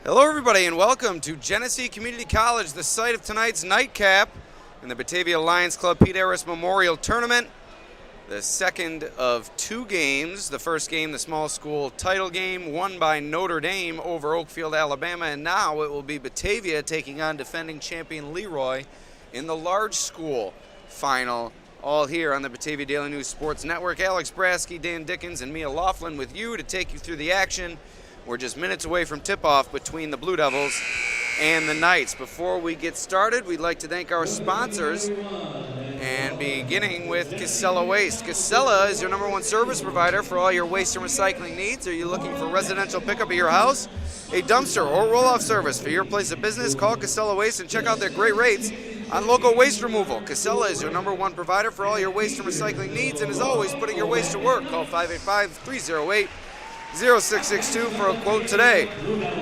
Hello, everybody, and welcome to Genesee Community College, the site of tonight's nightcap in the Batavia Lions Club Pete Arras Memorial Tournament. The second of two games. The first game, the small school title game, won by Notre Dame over Oakfield, Alabama, and now it will be Batavia taking on defending champion Leroy in the large school final. All here on the Batavia Daily News Sports Network. Alex Brasky, Dan Dickens, and Mia Laughlin with you to take you through the action. We're just minutes away from tip-off between the Blue Devils and the Knights. Before we get started, we'd like to thank our sponsors, and beginning with Casella Waste. Casella is your #1 service provider for all your waste and recycling needs. Are you looking for residential pickup at your house, a dumpster, or roll-off service for your place of business? Call Casella Waste and check out their great rates on local waste removal. Casella is your #1 provider for all your waste and recycling needs, and is always putting your waste to work. Call 585-308-0662 for a quote today.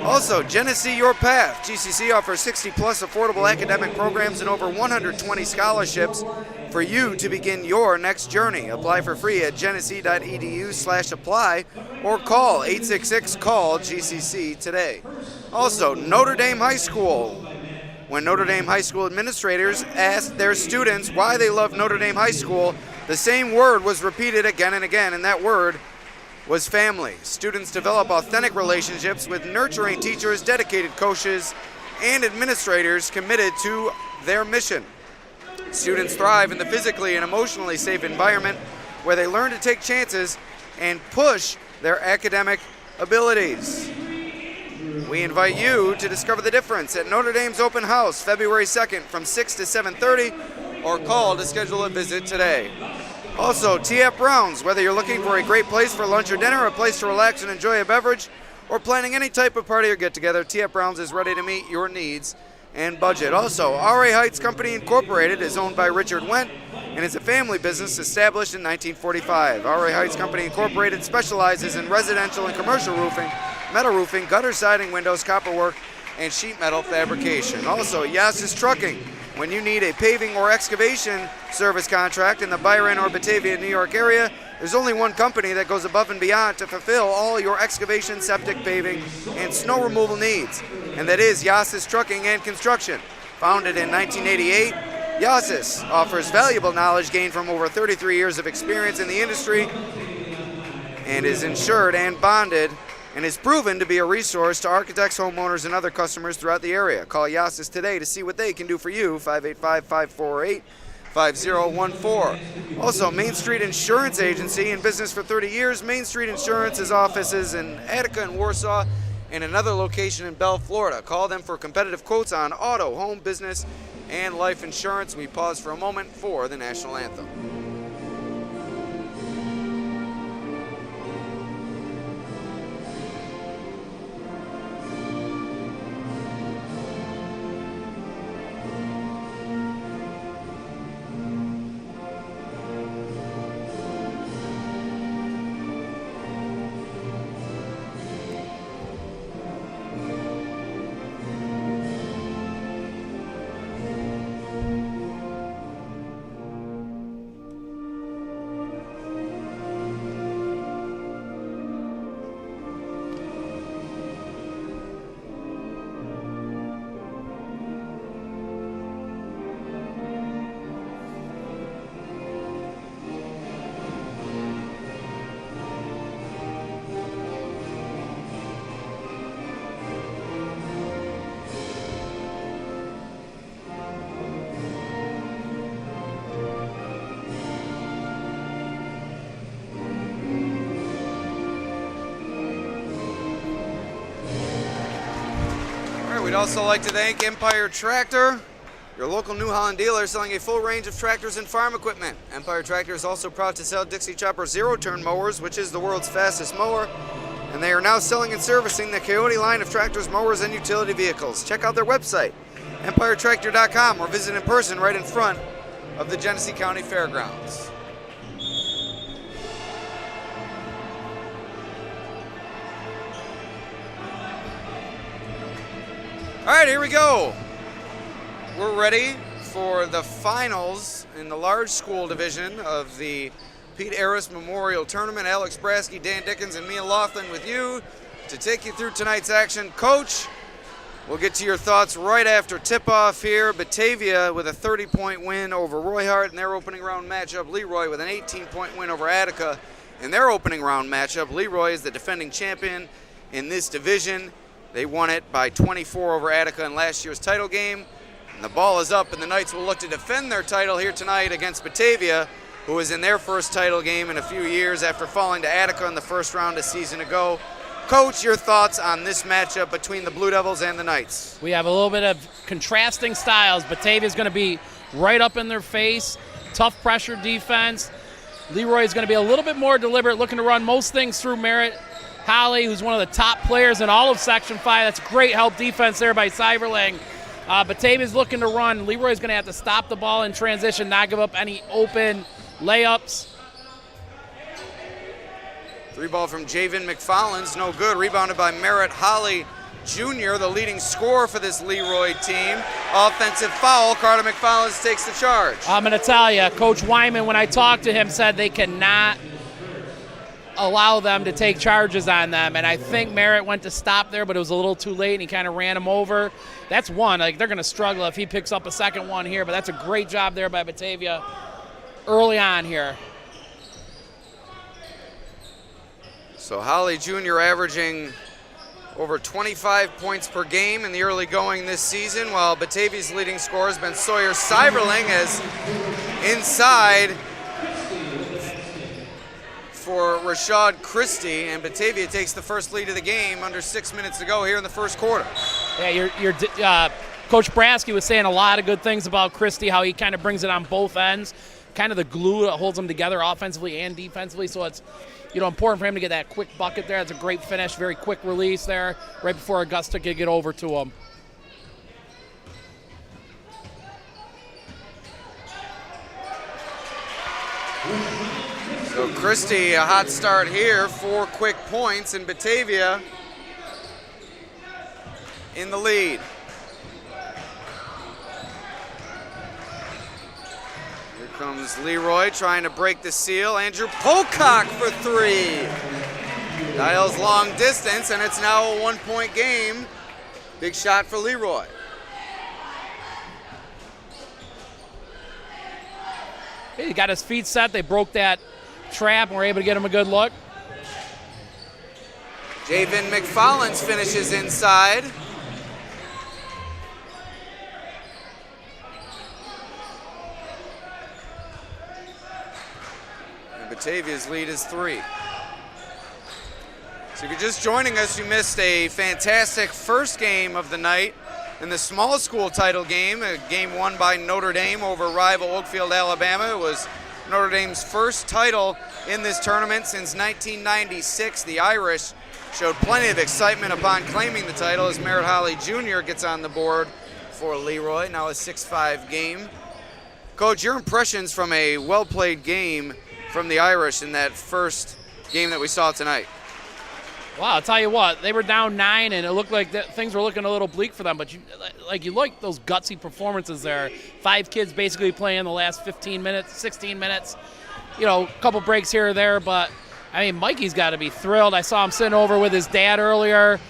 Also, Genesee Your Path. GCC offers 60-plus affordable academic programs and over 120 scholarships for you to begin your next journey. Apply for free at genesee.edu/apply or call 866-CALL-GCC today. Also, Notre Dame High School. When Notre Dame High School administrators asked their students why they love Notre Dame High School, the same word was repeated again and again, and that word was family. Students develop authentic relationships with nurturing teachers, dedicated coaches, and administrators committed to their mission. Students thrive in the physically and emotionally safe environment where they learn to take chances and push their academic abilities. We invite you to discover the difference at Notre Dame's open house, February 2nd from 6 to 7:30, or call to schedule a visit today. Also, T.F. Brown's. Whether you're looking for a great place for lunch or dinner, a place to relax and enjoy a beverage, or planning any type of party or get-together, T.F. Brown's is ready to meet your needs and budget. Also, R.A. Heights Company Incorporated is owned by Richard Wendt and is a family business established in 1945. R.A. Heights Company Incorporated specializes in residential and commercial roofing, metal roofing, gutter siding, windows, copperwork, and sheet metal fabrication. Also, Yas's Trucking. When you need a paving or excavation service contract in the Byron or Batavia, New York area, there's only one company that goes above and beyond to fulfill all your excavation, septic, paving, and snow removal needs, and that is Yas's Trucking and Construction. Founded in 1988, Yas's offers valuable knowledge gained from over 33 years of experience in the industry and is insured and bonded and is proven to be a resource to architects, homeowners, and other customers throughout the area. Call Yassis today to see what they can do for you, 585-548-5014. Also, Main Street Insurance Agency, in business for 30 years. Main Street Insurance has offices in Attica and Warsaw and another location in Bell, Florida. Call them for competitive quotes on auto, home, business, and life insurance. We pause for a moment for the national anthem. We'd also like to thank Empire Tractor, your local New Holland dealer selling a full range of tractors and farm equipment. Empire Tractor is also proud to sell Dixie Chopper zero-turn mowers, which is the world's fastest mower, and they are now selling and servicing the Coyote line of tractors, mowers, and utility vehicles. Check out their website, empiretractor.com, or visit in person right in front of the Genesee County Fairgrounds. All right, here we go. We're ready for the finals in the large school division of the Pete Arras Memorial Tournament. Alex Brasky, Dan Dickens, and Mia Laughlin with you to take you through tonight's action. Coach, We'll get to your thoughts right after tip-off here. Batavia with a 30-point win over Roy Hart in their opening round matchup. Leroy with an 18-point win over Attica in their opening round matchup. Leroy is the defending champion in this division. They won it by 24 over Attica in last year's title game. And the ball is up, and the Knights will look to defend their title here tonight against Batavia, who is in their first title game in a few years after falling to Attica in the first round a season ago. Coach, your thoughts on this matchup between the Blue Devils and the Knights? We have a little bit of contrasting styles. Batavia's going to be right up in their face, tough pressure defense. Leroy is going to be a little bit more deliberate, looking to run most things through Merritt Holly, who's one of the top players in all of Section 5. That's great help defense there by Cyberling. Batavia's looking to run. Leroy's going to have to stop the ball in transition, not give up any open layups. Three ball from Javen McFarland's no good. Rebounded by Merritt Holly Jr., the leading scorer for this Leroy team. Offensive foul. Carter McFarland takes the charge. I'm going to tell you, Coach Wyman, when I talked to him, said they cannot allow them to take charges on them. And I think Merritt went to stop there, but it was a little too late, and he kind of ran him over. That's one. Like, they're going to struggle if he picks up a second one here, but that's a great job there by Batavia early on here. So Holly Jr. averaging over 25 points per game in the early going this season, while Batavia's leading scorer has been Sawyer Cyberling, as inside for Rashad Christie, and Batavia takes the first lead of the game under 6 minutes to go here in the first quarter. Yeah, Coach Brasky was saying a lot of good things about Christie, how he kind of brings it on both ends, kind of the glue that holds them together offensively and defensively. So it's important for him to get that quick bucket there. That's a great finish, very quick release there, right before Augusta could get over to him. So Christie, a hot start here, 4 quick points, and Batavia in the lead. Here comes Leroy trying to break the seal. Andrew Pocock for 3. Dials long distance, and it's now a 1-point game. Big shot for Leroy. He got his feet set. They broke that trap and were able to get him a good look. Javen McFarland finishes inside. And Batavia's lead is 3. So if you're just joining us, you missed a fantastic first game of the night in the small school title game, a game won by Notre Dame over rival Oakfield, Alabama. It was Notre Dame's first title in this tournament since 1996. The Irish showed plenty of excitement upon claiming the title as Merritt Holly Jr. gets on the board for Leroy, now a 6-5 game. Coach, your impressions from a well-played game from the Irish in that first game that we saw tonight? Wow, I'll tell you what, they were down 9, and it looked like things were looking a little bleak for them, but you like those gutsy performances there. 5 kids basically playing the last 15 minutes, 16 minutes, a couple breaks here or there, but, Mikey's got to be thrilled. I saw him sitting over with his dad earlier.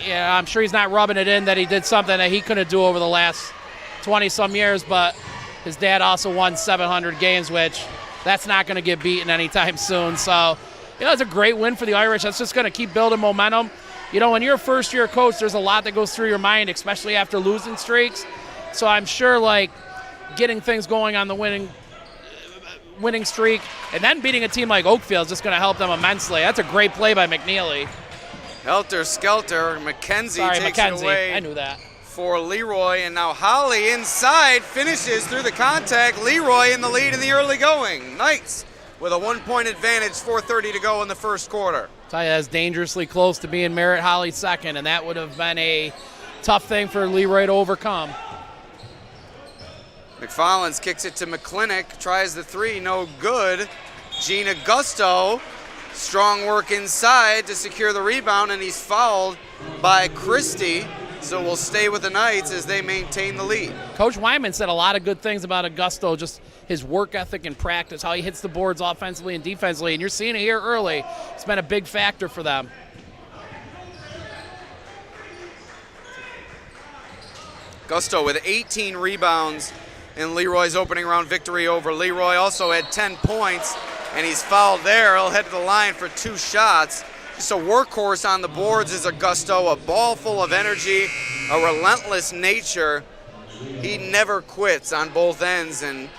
I'm sure he's not rubbing it in that he did something that he couldn't do over the last 20-some years, but his dad also won 700 games, which that's not going to get beaten anytime soon, so it's a great win for the Irish. That's just going to keep building momentum. When you're a first-year coach, there's a lot that goes through your mind, especially after losing streaks. So I'm sure, getting things going on the winning streak and then beating a team like Oakfield is just going to help them immensely. That's a great play by McNeely. Helter-skelter. McKenzie takes it away. I knew that. For Leroy, and now Holly inside finishes through the contact. Leroy in the lead in the early going. Knights with a 1-point advantage, 4:30 to go in the first quarter. I tell you, that's dangerously close to being Merritt Holly second, and that would have been a tough thing for Leroy to overcome. McFarland kicks it to McClintock, tries the 3, no good. Gene Augusto, strong work inside to secure the rebound, and he's fouled by Christie. So we'll stay with the Knights as they maintain the lead. Coach Wyman said a lot of good things about Augusto, just his work ethic and practice, how he hits the boards offensively and defensively, and you're seeing it here early. It's been a big factor for them. Gusto with 18 rebounds in Leroy's opening round victory over Leroy. Also had 10 points, and he's fouled there. He'll head to the line for 2 shots. Just a workhorse on the boards is Augusto, a ball full of energy, a relentless nature. He never quits on both ends, and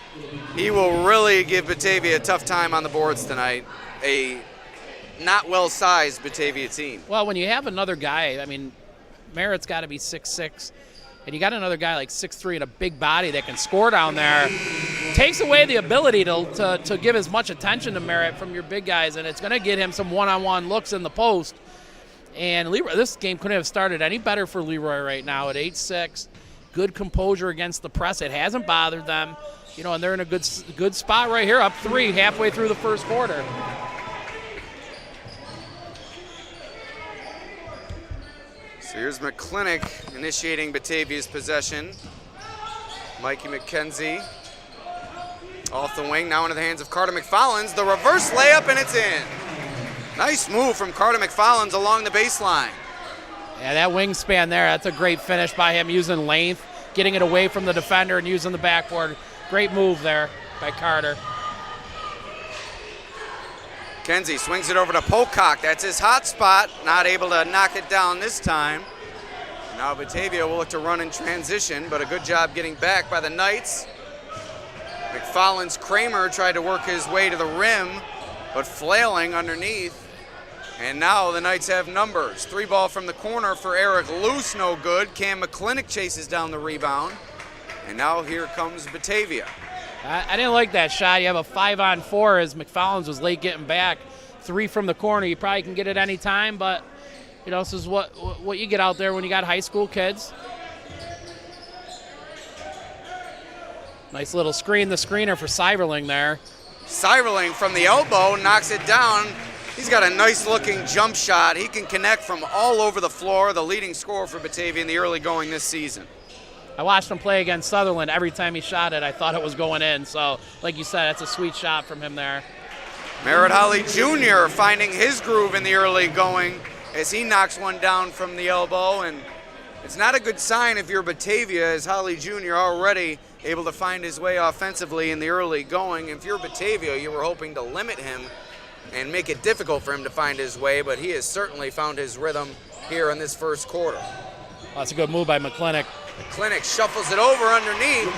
he will really give Batavia a tough time on the boards tonight. A not well-sized Batavia team. Well, when you have another guy, I mean, Merritt's got to be 6'6", and you got another guy like 6'3" and a big body that can score down there, takes away the ability to give as much attention to Merritt from your big guys, and it's going to get him some one-on-one looks in the post. And Leroy, this game couldn't have started any better for Leroy right now at 8'6". Good composure against the press. It hasn't bothered them, and they're in a good spot right here, up 3 halfway through the first quarter. So here's McClintock initiating Batavia's possession. Mikey McKenzie off the wing, now into the hands of Carter McFarland. The reverse layup, and it's in. Nice move from Carter McFarland along the baseline. Yeah, that wingspan there, that's a great finish by him, using length, getting it away from the defender and using the backboard. Great move there by Carter. Kenzie swings it over to Pocock. That's his hot spot. Not able to knock it down this time. Now Batavia will look to run in transition, but a good job getting back by the Knights. McFarland's Kramer tried to work his way to the rim, but flailing underneath. And now the Knights have numbers. 3 ball from the corner for Eric Luce, no good. Cam McClintock chases down the rebound. And now here comes Batavia. I didn't like that shot. You have a 5-on-4 as McFarland was late getting back. 3 from the corner. You probably can get it any time, but this is what you get out there when you got high school kids. Nice little screen, the screener for Seiberling there. Seiberling from the elbow knocks it down. He's got a nice-looking jump shot. He can connect from all over the floor, the leading scorer for Batavia in the early going this season. I watched him play against Sutherland. Every time he shot it, I thought it was going in. So, like you said, that's a sweet shot from him there. Merritt Holly Jr. finding his groove in the early going as he knocks one down from the elbow. And it's not a good sign if you're Batavia, as Holly Jr. already able to find his way offensively in the early going. If you're Batavia, you were hoping to limit him and make it difficult for him to find his way, but he has certainly found his rhythm here in this first quarter. Well, that's a good move by McClintock. McClintock shuffles it over underneath,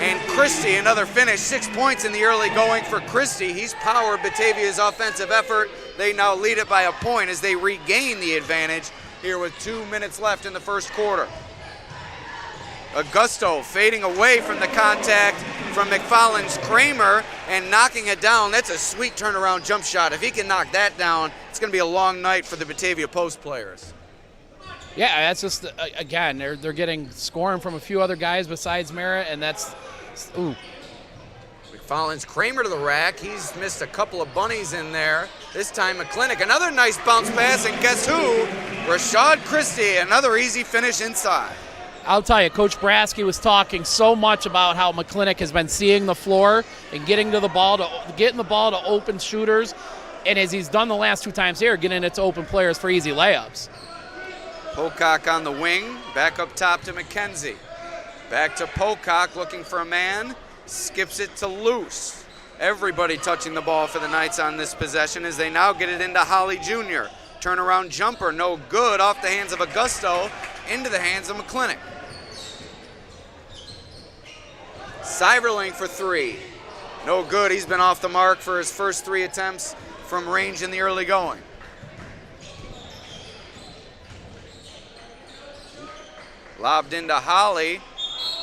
and Christie, another finish. 6 points in the early going for Christie. He's powered Batavia's offensive effort. They now lead it by a point as they regain the advantage here with 2 minutes left in the first quarter. Augusto fading away from the contact from McFarland's Kramer and knocking it down. That's a sweet turnaround jump shot. If he can knock that down, it's going to be a long night for the Batavia post players. Yeah, that's just, again, they're getting scoring from a few other guys besides Merritt, and that's, ooh. McFarland's Kramer to the rack. He's missed a couple of bunnies in there. This time McClintock, another nice bounce pass, and guess who? Rashad Christie, another easy finish inside. I'll tell you, Coach Brasky was talking so much about how McClintock has been seeing the floor and getting the ball to open shooters, and as he's done the last 2 times here, getting it to open players for easy layups. Pocock on the wing, back up top to McKenzie. Back to Pocock looking for a man, skips it to Luce. Everybody touching the ball for the Knights on this possession as they now get it into Holly Jr. Turnaround jumper, no good, off the hands of Augusto, into the hands of McClintock. Seiberling for 3. No good, he's been off the mark for his first 3 attempts from range in the early going. Lobbed into Holly.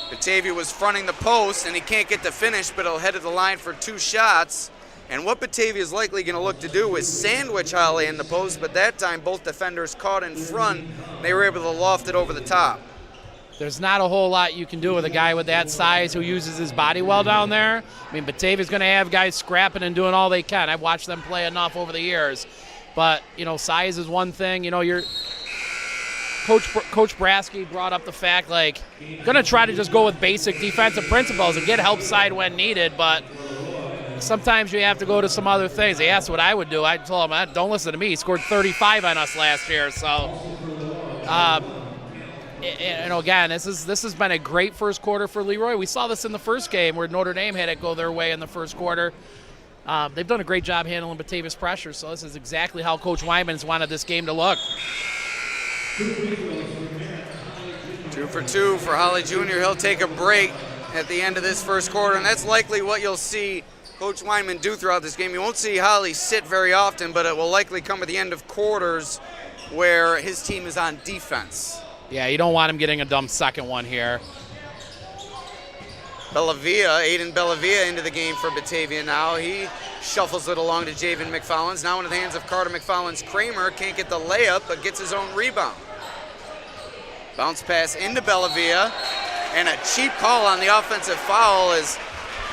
Batavia was fronting the post, and he can't get the finish, but he'll head to the line for 2 shots. And what Batavia is likely going to look to do is sandwich Holly in the post, but that time both defenders caught in front. They were able to loft it over the top. There's not a whole lot you can do with a guy with that size who uses his body well down there. I mean, Batavia's going to have guys scrapping and doing all they can. I've watched them play enough over the years. But, size is one thing. You're Coach Brasky brought up the fact, going to try to just go with basic defensive principles and get help side when needed, but sometimes you have to go to some other things. He asked what I would do. I told him, don't listen to me. He scored 35 on us last year. So And again, this has been a great first quarter for Leroy. We saw this in the first game where Notre Dame had it go their way in the first quarter. They've done a great job handling Batavia's pressure, so this is exactly how Coach Wyman's wanted this game to look. 2 for 2 for Holly Jr. He'll take a break at the end of this first quarter, and that's likely what you'll see Coach Wyman do throughout this game. You won't see Holly sit very often, but it will likely come at the end of quarters where his team is on defense. Yeah, you don't want him getting a dumb second one here. Aiden Bellavia into the game for Batavia now. He shuffles it along to Javen McFallins. Now into the hands of Carter McFallins. Kramer can't get the layup, but gets his own rebound. Bounce pass into Bellavia, and a cheap call on the offensive foul is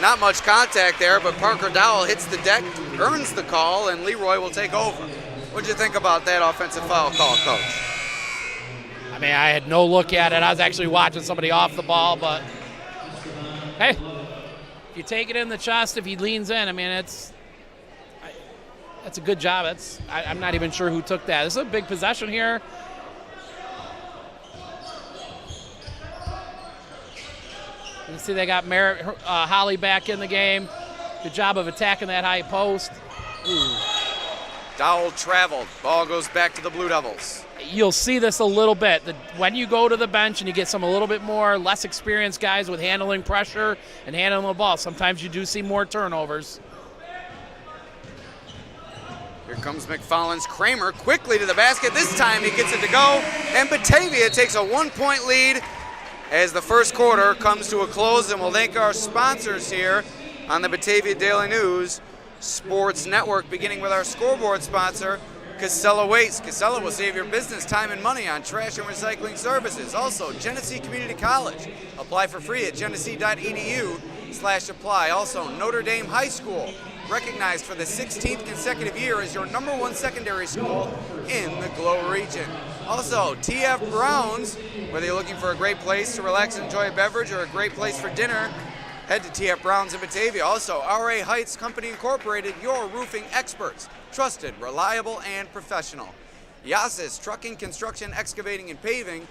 not much contact there, but Parker Dowell hits the deck, earns the call, and Leroy will take over. What'd you think about that offensive foul call, Coach? I mean, I had no look at it. I was actually watching somebody off the ball, but hey, if you take it in the chest, if he leans in, I mean, that's a good job. I'm not even sure who took that. This is a big possession here. You see they got Holly back in the game. Good job of attacking that high post. Ooh. Dowell traveled. Ball goes back to the Blue Devils. You'll see this a little bit. When you go to the bench and you get some a little bit more less experienced guys with handling pressure and handling the ball, sometimes you do see more turnovers. Here comes McFallins. Kramer quickly to the basket. This time he gets it to go, and Batavia takes a 1-point lead as the first quarter comes to a close. And we'll thank our sponsors here on the Batavia Daily News Sports Network, beginning with our scoreboard sponsor, Casella Waste. Casella will save your business time and money on trash and recycling services. Also, Genesee Community College. Apply for free at genesee.edu/apply. Also, Notre Dame High School, recognized for the 16th consecutive year as your #1 secondary school in the Glow region. Also, TF Browns, whether you're looking for a great place to relax and enjoy a beverage or a great place for dinner, head to TF Browns in Batavia. Also, RA Heights Company Incorporated, your roofing experts. Trusted, reliable, and professional. Yasis Trucking, Construction, Excavating, and Paving.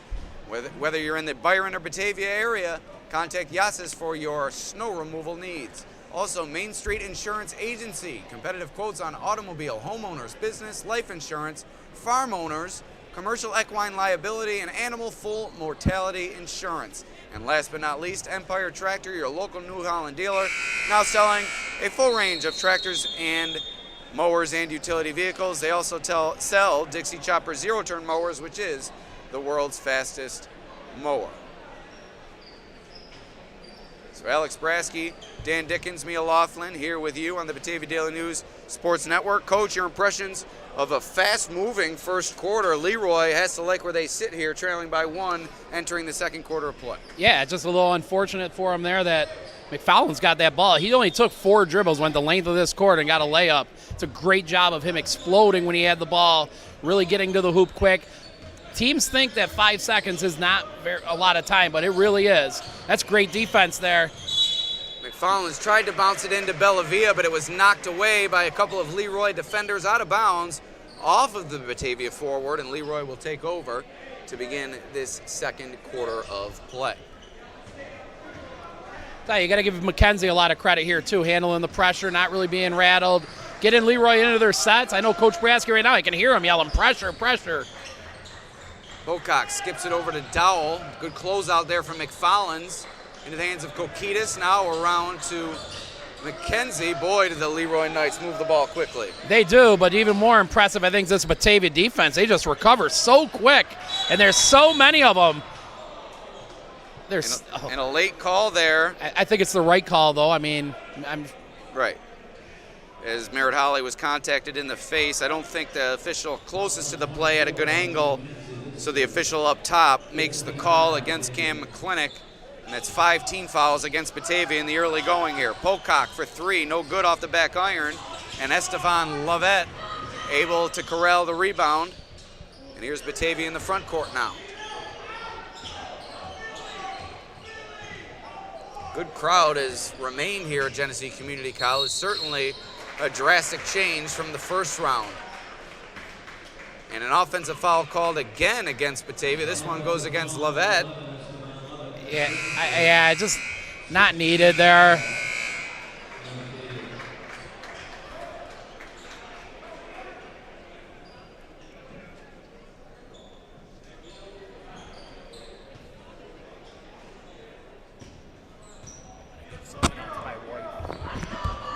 Whether you're in the Byron or Batavia area, contact Yasis for your snow removal needs. Also, Main Street Insurance Agency. Competitive quotes on automobile, homeowners, business, life insurance, farm owners, commercial equine liability, and animal full mortality insurance. And last but not least, Empire Tractor, your local New Holland dealer, now selling a full range of tractors and mowers and utility vehicles. They also sell Dixie Chopper zero-turn mowers, which is the world's fastest mower. So Alex Brasky, Dan Dickens, Mia Laughlin here with you on the Batavia Daily News Sports Network. Coach, your impressions of a fast-moving first quarter. Leroy has to like where they sit here, trailing by 1, entering the second quarter of play. Yeah, just a little unfortunate for him there that McFallins got that ball. He only took 4 dribbles, went the length of this court, and got a layup. It's a great job of him exploding when he had the ball, really getting to the hoop quick. Teams think that 5 seconds is not a lot of time, but it really is. That's great defense there. McFallins tried to bounce it into Bellavia, but it was knocked away by a couple of Leroy defenders out of bounds off of the Batavia forward, and Leroy will take over to begin this second quarter of play. You got to give McKenzie a lot of credit here, too, handling the pressure, not really being rattled, getting Leroy into their sets. I know Coach Brasky right now, I can hear him yelling, pressure, pressure. Pocock skips it over to Dowell. Good closeout there from McFallins. Into the hands of Kokitas. Now around to McKenzie. Boy, did the Leroy Knights move the ball quickly. They do, but even more impressive, I think, is this Batavia defense. They just recover so quick, and there's so many of them. And a late call there. I think it's the right call, though. I mean, Right. As Merritt Holly was contacted in the face, I don't think the official closest to the play had a good angle, so the official up top makes the call against Cam McClintock. And that's 5 team fouls against Batavia in the early going here. Pocock for 3, no good off the back iron. And Estefan Lovett able to corral the rebound. And here's Batavia in the front court now. Good crowd has remained here at Genesee Community College. Certainly a drastic change from the first round. And an offensive foul called again against Batavia. This one goes against Lovett. Yeah, just not needed there.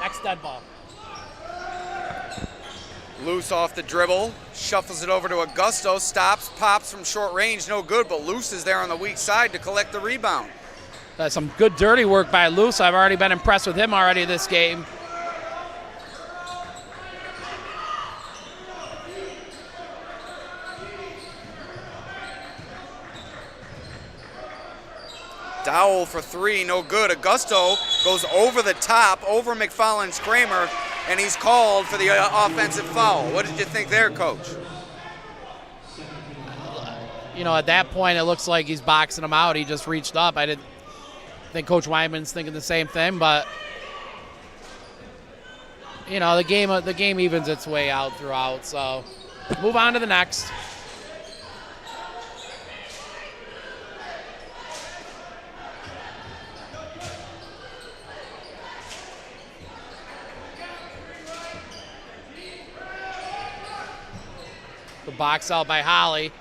Next dead ball. Luce off the dribble, shuffles it over to Augusto, stops, pops from short range, no good, but Luce is there on the weak side to collect the rebound. That's some good dirty work by Luce. I've already been impressed with him already this game. Dowell for three, no good. Augusto goes over the top, over McFarland's Kramer, and he's called for the offensive foul. What did you think there, Coach? You know, at that point, it looks like he's boxing him out. He just reached up. I didn't think Coach Wyman's thinking the same thing, but you know, the game evens its way out throughout. So move on to the next. The box out by Holly.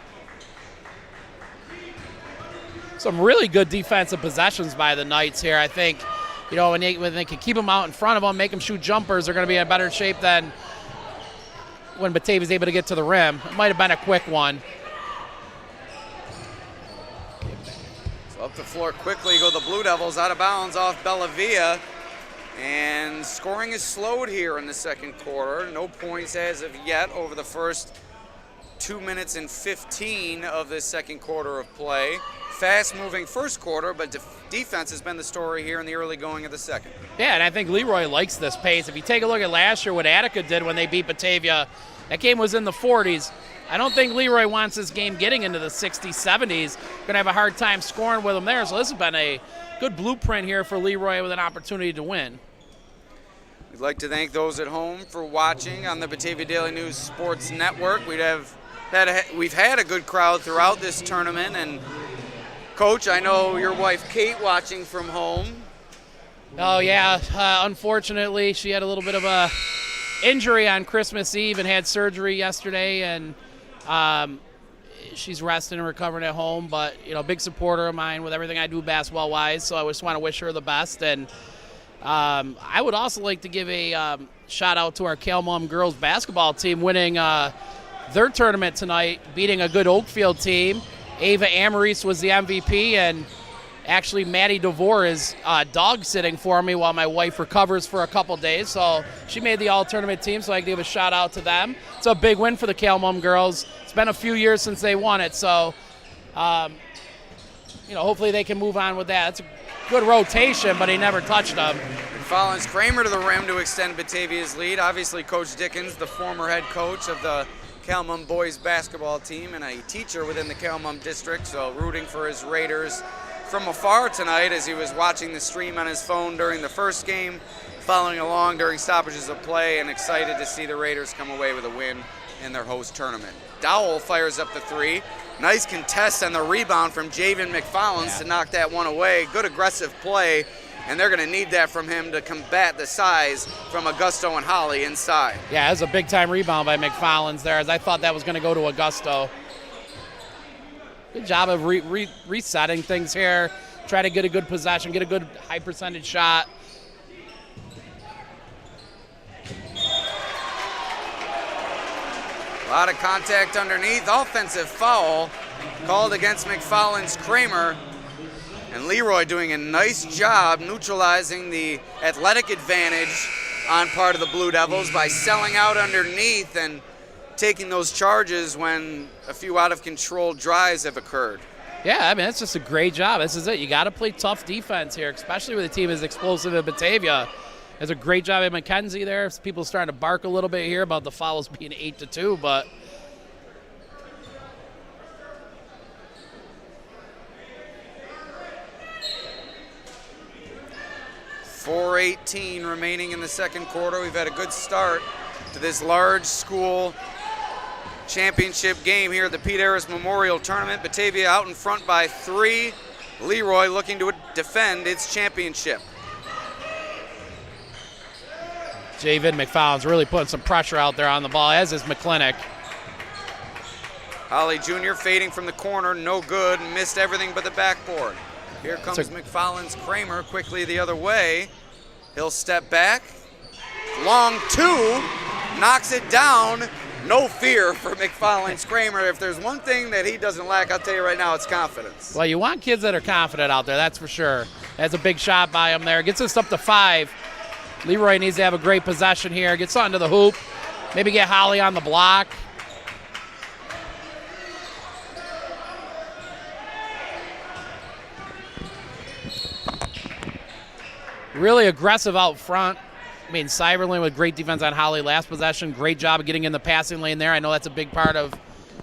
Some really good defensive possessions by the Knights here. I think, you know, when they can keep them out in front of them, make them shoot jumpers, they're going to be in better shape than when Batavia's able to get to the rim. It might have been a quick one. So up the floor quickly go the Blue Devils, out of bounds off Bellavia. And scoring is slowed here in the second quarter. No points as of yet over the first 2 minutes and 15 of this second quarter of play. Fast-moving first quarter, but defense has been the story here in the early going of the second. Yeah, and I think Leroy likes this pace. If you take a look at last year, what Attica did when they beat Batavia, that game was in the 40s. I don't think Leroy wants this game getting into the 60s, 70s. Going to have a hard time scoring with them there. So this has been a good blueprint here for Leroy with an opportunity to win. We'd like to thank those at home for watching on the Batavia Daily News Sports Network. We've had a good crowd throughout this tournament, and Coach, I know your wife Kate watching from home. Oh yeah, unfortunately she had a little bit of a injury on Christmas Eve and had surgery yesterday, and she's resting and recovering at home. But you know, big supporter of mine with everything I do basketball wise, so I just want to wish her the best. And I would also like to give a shout out to our Calmum girls basketball team winning their tournament tonight, beating a good Oakfield team. Ava Amaris was the MVP, and actually Maddie DeVore is dog sitting for me while my wife recovers for a couple days. So she made the all-tournament team, so I give a shout out to them. It's a big win for the Calmum girls. It's been a few years since they won it, so you know, hopefully they can move on with that. It's a good rotation, but he never touched them. Follins Kramer to the rim to extend Batavia's lead. Obviously, Coach Dickens, the former head coach of the Calmum boys basketball team and a teacher within the Calmum district, so rooting for his Raiders from afar tonight as he was watching the stream on his phone during the first game, following along during stoppages of play, and excited to see the Raiders come away with a win in their host tournament. Dowell fires up the three. Nice contest on the rebound from Javen McFarland to knock that one away. Good aggressive play, and they're going to need that from him to combat the size from Augusto and Holly inside. Yeah, it was a big-time rebound by McFarland's there, as I thought that was going to go to Augusto. Good job of resetting things here. Try to get a good possession, get a good high-percentage shot. A lot of contact underneath. Offensive foul called against McFarland's Kramer. And Leroy doing a nice job neutralizing the athletic advantage on part of the Blue Devils by selling out underneath and taking those charges when a few out-of-control drives have occurred. Yeah, I mean, that's just a great job. This is it. You got to play tough defense here, especially with a team as explosive as Batavia. There's a great job at McKenzie there. People are starting to bark a little bit here about the fouls being 8-2, but 4:18 remaining in the second quarter. We've had a good start to this large school championship game here at the Pete Arras Memorial Tournament. Batavia out in front by 3. Leroy looking to defend its championship. Javen McFarland's really putting some pressure out there on the ball, as is McClintock. Holly Jr. fading from the corner, no good, missed everything but the backboard. Here comes McFarland's Kramer quickly the other way. He'll step back. Long 2, knocks it down. No fear for McFarland's Kramer. If there's one thing that he doesn't lack, I'll tell you right now, it's confidence. Well, you want kids that are confident out there, that's for sure. That's a big shot by him there. Gets us up to 5. Leroy needs to have a great possession here. Get something to the hoop. Maybe get Holly on the block. Really aggressive out front. I mean, Cyberlin with great defense on Holly last possession. Great job of getting in the passing lane there. I know that's a big part of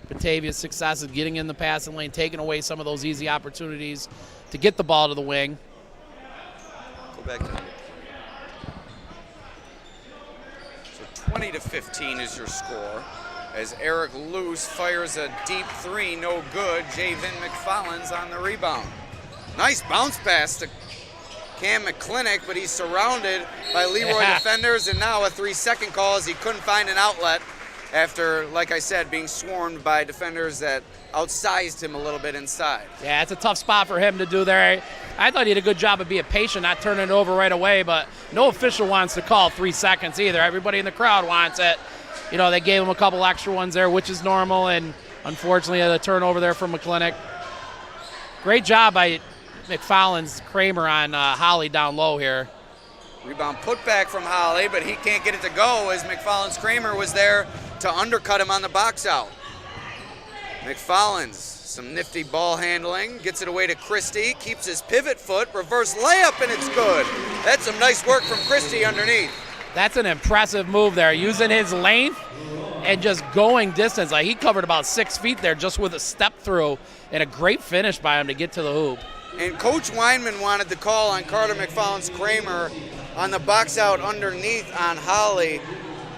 Batavia's success, is getting in the passing lane, taking away some of those easy opportunities to get the ball to the wing. Go back to 20-15 is your score. As Eric Luce fires a deep 3, no good. Javen McFarland's on the rebound. Nice bounce pass to Cam McClintock, but he's surrounded by Leroy defenders, and now a 3-second call as he couldn't find an outlet after, like I said, being swarmed by defenders that outsized him a little bit inside. Yeah, it's a tough spot for him to do there. I thought he did a good job of being patient, not turning it over right away, but no official wants to call 3 seconds either. Everybody in the crowd wants it. You know, they gave him a couple extra ones there, which is normal, and unfortunately a turnover there from McClintock. Great job by McFarland's Kramer on Holly down low here. Rebound put back from Holly, but he can't get it to go as McFarland's Kramer was there to undercut him on the box out. McFarland's some nifty ball handling, gets it away to Christie, keeps his pivot foot, reverse layup, and it's good. That's some nice work from Christie underneath. That's an impressive move there, using his length and just going distance. Like, he covered about 6 feet there just with a step through, and a great finish by him to get to the hoop. And Coach Weinman wanted the call on Carter McFarland's Kramer on the box out underneath on Holly.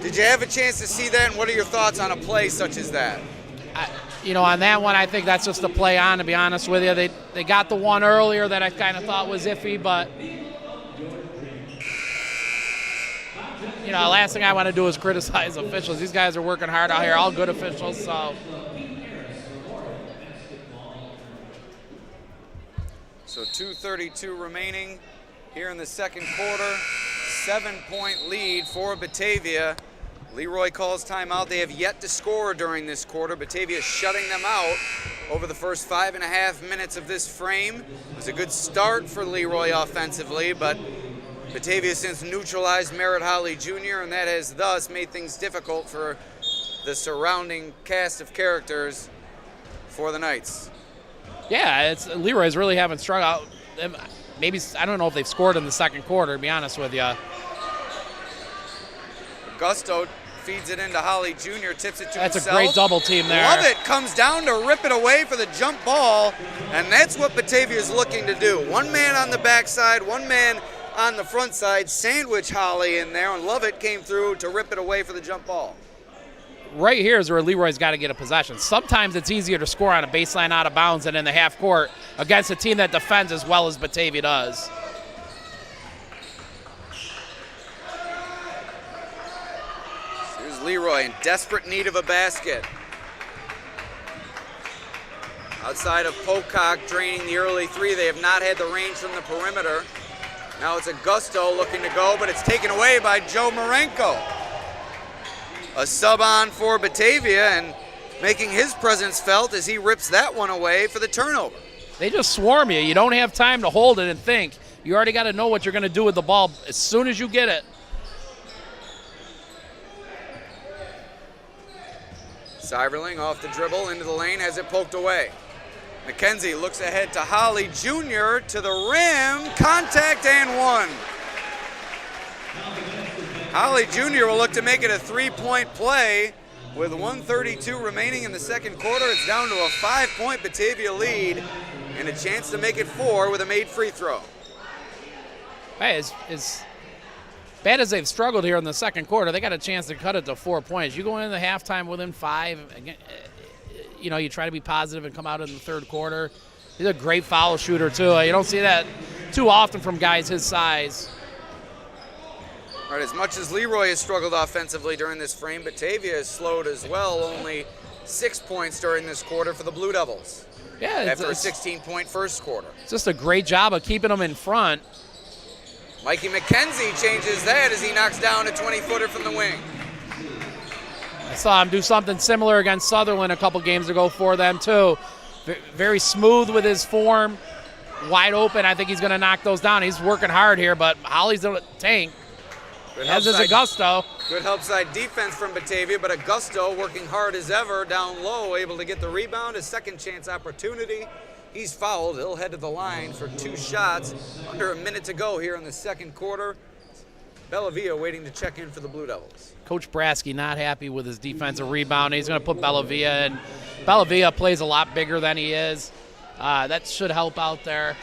Did you have a chance to see that, and what are your thoughts on a play such as that? On that one, I think that's just a play on, to be honest with you. They got the one earlier that I kind of thought was iffy, but last thing I want to do is criticize officials. These guys are working hard out here, all good officials, so. So 2:32 remaining here in the second quarter. 7-point lead for Batavia. Leroy calls timeout. They have yet to score during this quarter. Batavia shutting them out over the first 5.5 minutes of this frame. It was a good start for Leroy offensively, but Batavia since neutralized Merritt Holly Jr., and that has thus made things difficult for the surrounding cast of characters for the Knights. Yeah, Leroy's really having struggled. Maybe, I don't know if they've scored in the second quarter, to be honest with you. Augusto feeds it into Holly Jr., tips it to himself. That's a great double team there. Love it, comes down to rip it away for the jump ball, and that's what Batavia is looking to do. One man on the backside, one man on the front side, sandwich Holly in there, and Lovett came through to rip it away for the jump ball. Right here is where Leroy's got to get a possession. Sometimes it's easier to score on a baseline out of bounds than in the half court against a team that defends as well as Batavia does. Here's Leroy in desperate need of a basket. Outside of Pocock draining the early 3, they have not had the range from the perimeter. Now it's Augusto looking to go, but it's taken away by Joe Marenko. A sub on for Batavia and making his presence felt as he rips that one away for the turnover. They just swarm you. You don't have time to hold it and think. You already got to know what you're going to do with the ball as soon as you get it. Cyberling off the dribble into the lane, has it poked away. McKenzie looks ahead to Holly Jr. to the rim, contact and one. Holly Jr. will look to make it a 3-point play with 1:32 remaining in the second quarter. It's down to a 5-point Batavia lead and a chance to make it 4 with a made free throw. Hey, bad as they've struggled here in the second quarter, they got a chance to cut it to 4 points. You go into the halftime within 5, again, you try to be positive and come out in the third quarter. He's a great foul shooter, too. You don't see that too often from guys his size. All right, as much as Leroy has struggled offensively during this frame, Batavia has slowed as well. Only 6 points during this quarter for the Blue Devils. Yeah, after a 16-point first quarter. It's just a great job of keeping them in front. Mikey McKenzie changes that as he knocks down a 20-footer from the wing. I saw him do something similar against Sutherland a couple games ago for them, too. Very smooth with his form, wide open. I think he's going to knock those down. He's working hard here, but Holly's a tank, as is Augusto. Good help side defense from Batavia, but Augusto working hard as ever down low, able to get the rebound, a second chance opportunity. He's fouled. He'll head to the line for 2 shots. Under a minute to go here in the second quarter. Batavia waiting to check in for the Blue Devils. Coach Brasky not happy with his defensive rebound. He's going to put Batavia in. Batavia plays a lot bigger than he is. That should help out there.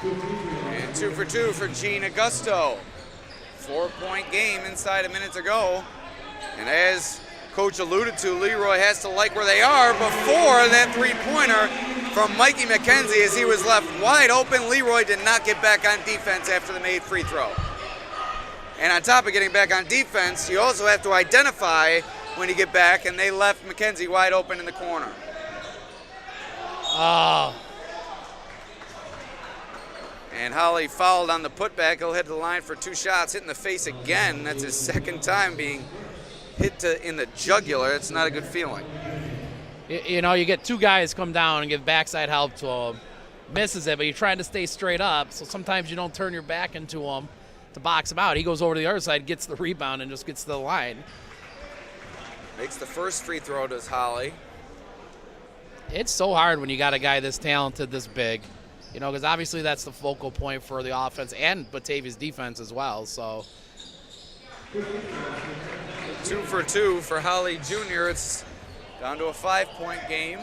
And 2 for 2 for Gene Augusto. 4-point game inside a minute to go. And as Coach alluded to, Leroy has to like where they are before that 3-pointer from Mikey McKenzie as he was left wide open. Leroy did not get back on defense after the made free throw. And on top of getting back on defense, you also have to identify when you get back, and they left McKenzie wide open in the corner. Oh. And Holly fouled on the putback. He'll head to the line for 2 shots, hit in the face again. That's his second time being hit in the jugular. It's not a good feeling. You get 2 guys come down and give backside help to him. Misses it, but you're trying to stay straight up, so sometimes you don't turn your back into him to box him out. He goes over to the other side, gets the rebound, and just gets to the line. Makes the first free throw, does Holly. It's so hard when you got a guy this talented, this big. Because obviously that's the focal point for the offense and Batavia's defense as well. So 2 for 2 for Holly Jr. It's down to a 5-point game.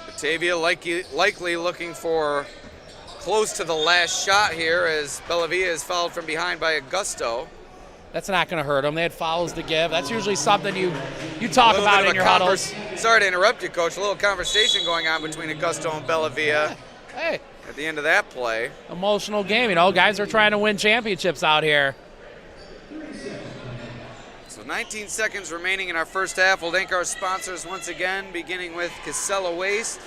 Batavia likely looking for close to the last shot here as Batavia is fouled from behind by Augusto. That's not going to hurt them. They had fouls to give. That's usually something you talk about in your huddles. Sorry to interrupt you, Coach. A little conversation going on between Augusto and Batavia. Hey. At the end of that play. Emotional game. Guys are trying to win championships out here. So 19 seconds remaining in our first half. We'll thank our sponsors once again, beginning with Casella Waste.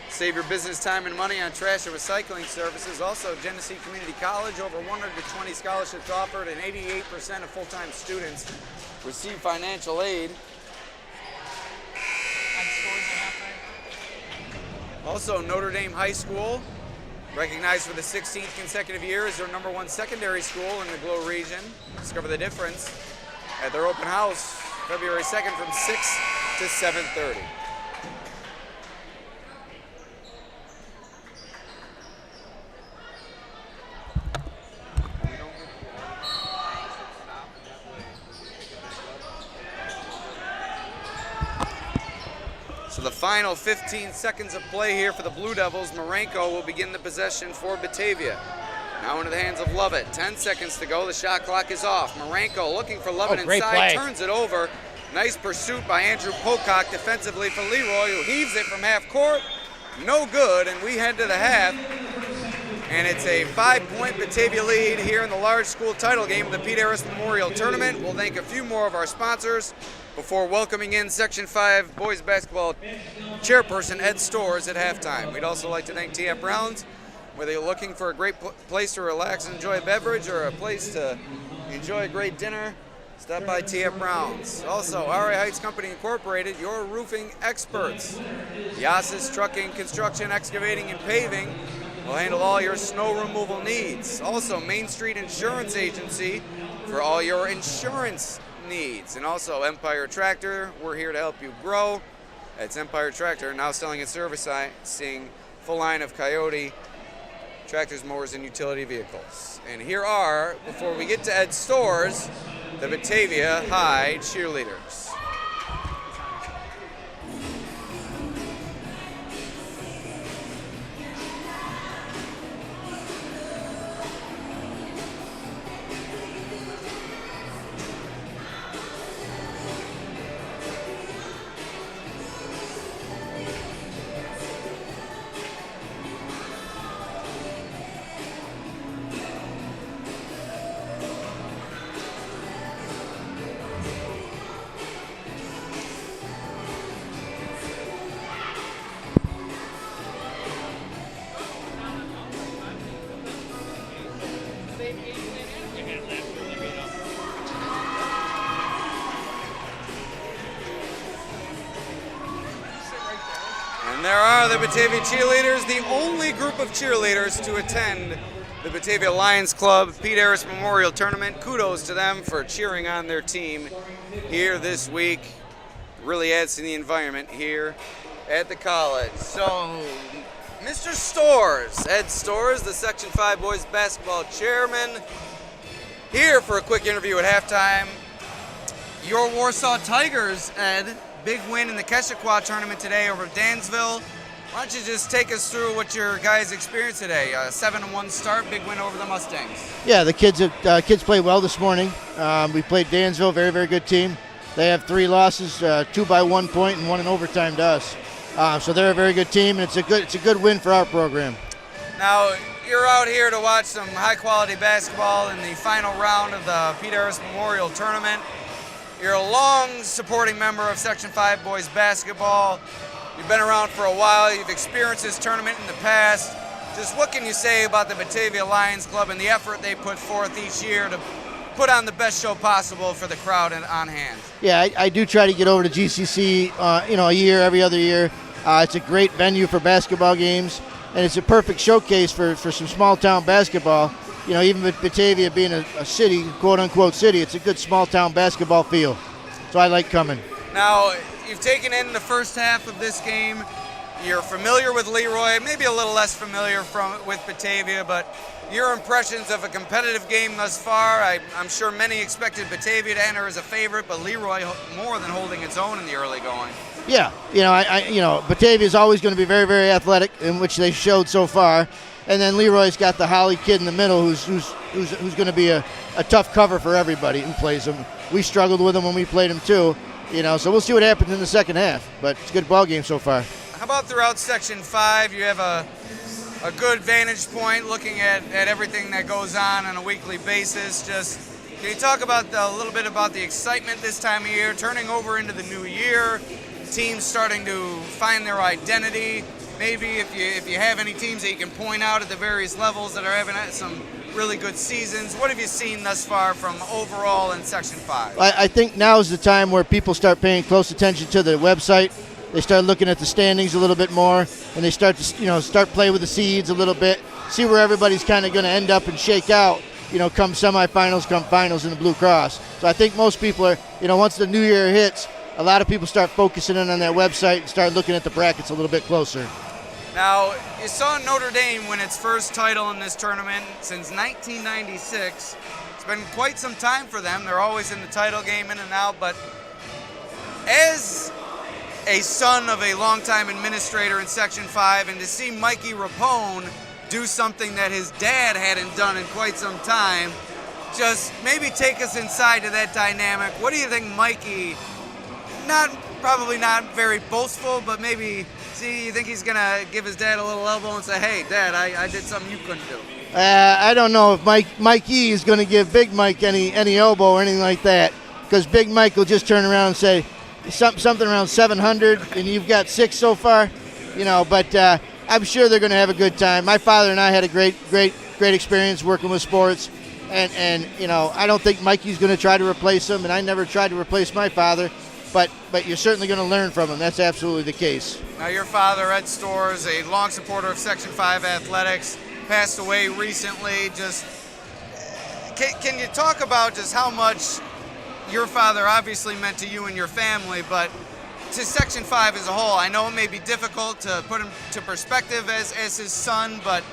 Save your business time and money on trash and recycling services. Also, Genesee Community College, over 120 scholarships offered, and 88% of full-time students receive financial aid. Also, Notre Dame High School, recognized for the 16th consecutive year as their #1 secondary school in the Glow region. Discover the difference at their open house, February 2nd from 6 to 7:30. So the final 15 seconds of play here for the Blue Devils. Marenko will begin the possession for Batavia. Now into the hands of Lovett. 10 seconds to go. The shot clock is off. Marenko looking for Lovett inside. Play. Turns it over. Nice pursuit by Andrew Pocock defensively for Leroy, who heaves it from half court. No good, and we head to the half. And it's a 5-point Batavia lead here in the large school title game of the Pete Arras Memorial Tournament. We'll thank a few more of our sponsors before welcoming in Section 5 boys basketball chairperson Ed Storrs at halftime. We'd also like to thank TF Browns. Whether you're looking for a great place to relax and enjoy a beverage or a place to enjoy a great dinner, stop by TF Browns. Also, RA Heights Company Incorporated, your roofing experts. Yassis Trucking, Construction, Excavating, and Paving will handle all your snow removal needs. Also, Main Street Insurance Agency for all your insurance needs. And also Empire Tractor, we're here to help you grow. It's Empire Tractor, now selling its servicing full line of Coyote tractors, mowers, and utility vehicles. And here are, before we get to Ed's stores, the Batavia High cheerleaders. And there are the Batavia cheerleaders, the only group of cheerleaders to attend the Batavia Lions Club Pete Arras Memorial Tournament. Kudos to them for cheering on their team here this week. Really adds to the environment here at the college. So, Mr. Stores, Ed Stores, the Section 5 boys basketball chairman, here for a quick interview at halftime. Your Warsaw Tigers, Ed, big win in the Keshequa tournament today over Dansville. Why don't you just take us through what your guys experienced today? 7-1 start, big win over the Mustangs. Yeah, the kids played well this morning. We played Dansville, very, very good team. They have 3 losses, 2 by 1 point and 1 in overtime to us. So they're a very good team, and it's a good win for our program. Now, you're out here to watch some high-quality basketball in the final round of the Pete Arras Memorial Tournament. You're a long supporting member of Section 5 boys basketball. You've been around for a while. You've experienced this tournament in the past. Just what can you say about the Batavia Lions Club and the effort they put forth each year to put on the best show possible for the crowd on hand? Yeah, I do try to get over to GCC, every other year. It's a great venue for basketball games, and it's a perfect showcase for some small-town basketball. You know, even with Batavia being a city, quote-unquote city, it's a good small-town basketball feel. So I like coming. Now, you've taken in the first half of this game. You're familiar with Leroy, maybe a little less familiar with Batavia, but your impressions of a competitive game thus far, I'm sure many expected Batavia to enter as a favorite, but Leroy more than holding its own in the early going. Yeah, Batavia is always going to be very, very athletic, in which they showed so far. And then Leroy's got the Holly kid in the middle who's going to be a tough cover for everybody who plays him. We struggled with him when we played him too, so we'll see what happens in the second half. But it's a good ball game so far. How about throughout Section 5? You have a good vantage point looking at everything that goes on a weekly basis. Just can you talk about a little bit about the excitement this time of year, turning over into the new year, teams starting to find their identity? Maybe if you have any teams that you can point out at the various levels that are having some really good seasons. What have you seen thus far from overall in Section 5? I think now is the time where people start paying close attention to the website. They start looking at the standings a little bit more, and they start to start playing with the seeds a little bit, see where everybody's kind of going to end up and shake out, come semifinals, come finals in the Blue Cross. So I think most people are, once the new year hits, a lot of people start focusing in on that website and start looking at the brackets a little bit closer. Now, you saw Notre Dame win its first title in this tournament since 1996. It's been quite some time for them. They're always in the title game, in and out. But as a son of a longtime administrator in Section 5, and to see Mikey Rapone do something that his dad hadn't done in quite some time, just maybe take us inside to that dynamic. What do you think Mikey, probably not very boastful, but maybe... you think he's going to give his dad a little elbow and say, hey, Dad, I did something you couldn't do? I don't know if Mike E is going to give Big Mike any elbow or anything like that, because Big Mike will just turn around and say something around 700, and you've got 6 so far. But I'm sure they're going to have a good time. My father and I had a great experience working with sports, and I don't think Mikey's going to try to replace him, and I never tried to replace my father. But you're certainly going to learn from him. That's absolutely the case. Now, your father, Ed Stores, a long supporter of Section 5 athletics, passed away recently. Just can you talk about just how much your father obviously meant to you and your family, but to Section 5 as a whole, I know it may be difficult to put him to perspective as his son, but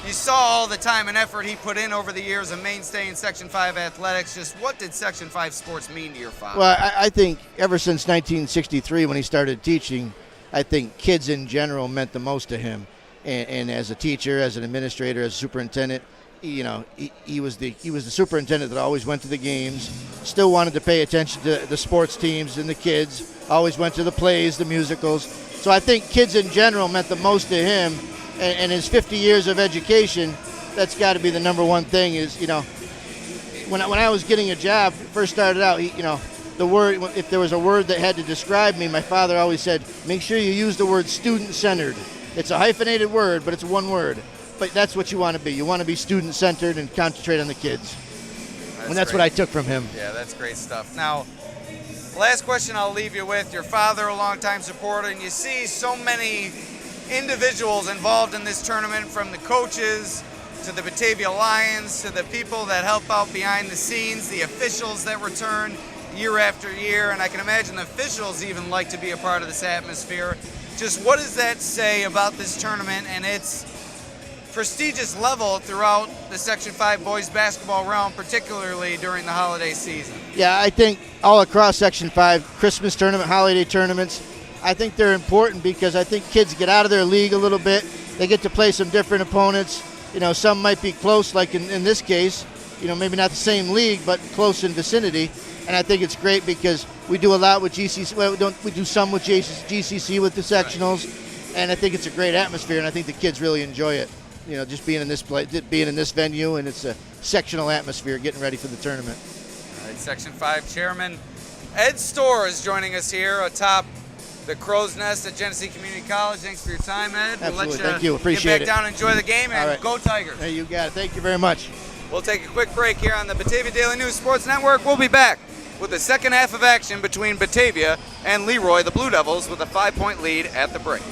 you saw all the time and effort he put in over the years, a mainstay in Section 5 athletics. Just what did Section 5 sports mean to your father? Well, I think ever since 1963 when he started teaching, I think kids in general meant the most to him. And as a teacher, as an administrator, as a superintendent, he was the superintendent that always went to the games, still wanted to pay attention to the sports teams and the kids, always went to the plays, the musicals. So I think kids in general meant the most to him. And his 50 years of education, that's got to be the number one thing is, when I was getting a job, first started out, the word, if there was a word that had to describe me, my father always said, make sure you use the word student-centered. It's a hyphenated word, but it's one word. But that's what you want to be. You want to be student-centered and concentrate on the kids. That's what I took from him. Yeah, that's great stuff. Now, last question I'll leave you with. Your father, a longtime supporter, and you see so many individuals involved in this tournament, from the coaches to the Batavia Lions to the people that help out behind the scenes, the officials that return year after year, and I can imagine the officials even like to be a part of this atmosphere. Just what does that say about this tournament and its prestigious level throughout the Section 5 boys basketball realm, particularly during the holiday season? Yeah, I think all across Section 5, Christmas tournament, holiday tournaments, I think they're important because I think kids get out of their league a little bit. They get to play some different opponents. Some might be close, like in this case, maybe not the same league, but close in vicinity. And I think it's great because we do a lot with GCC. Well, we do some with GCC with the sectionals, and I think it's a great atmosphere, and I think the kids really enjoy it. Just being in this being in this venue, and it's a sectional atmosphere, getting ready for the tournament. All right, Section 5 Chairman Ed Storr is joining us here atop the Crow's Nest at Genesee Community College. Thanks for your time, Ed. Absolutely. We'll let you Thank you. Appreciate get back down and enjoy the game, and All right. Go Tigers. Hey, you got it. Thank you very much. We'll take a quick break here on the Batavia Daily News Sports Network. We'll be back with the second half of action between Batavia and Leroy, the Blue Devils, with a 5-point lead at the break.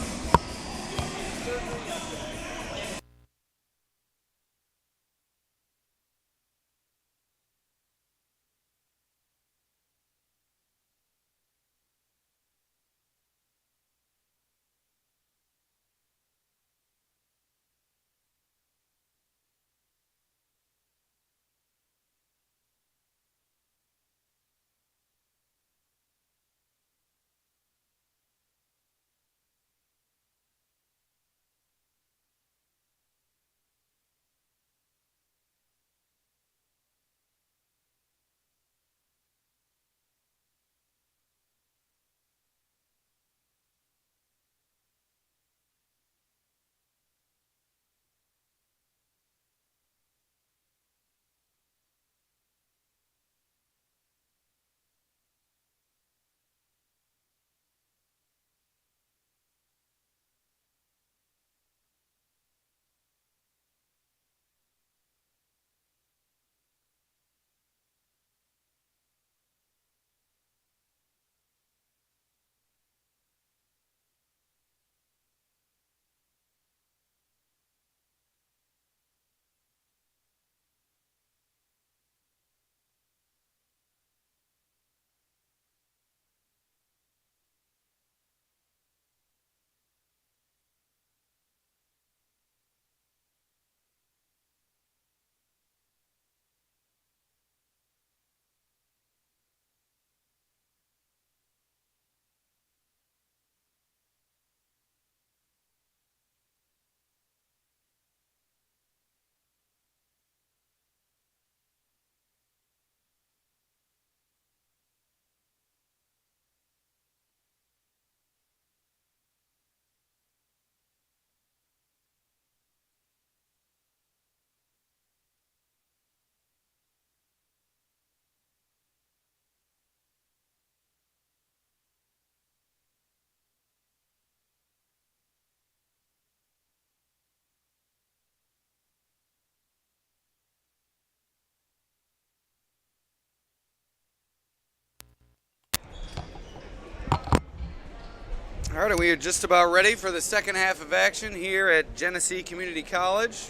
All right, we are just about ready for the second half of action here at Genesee Community College.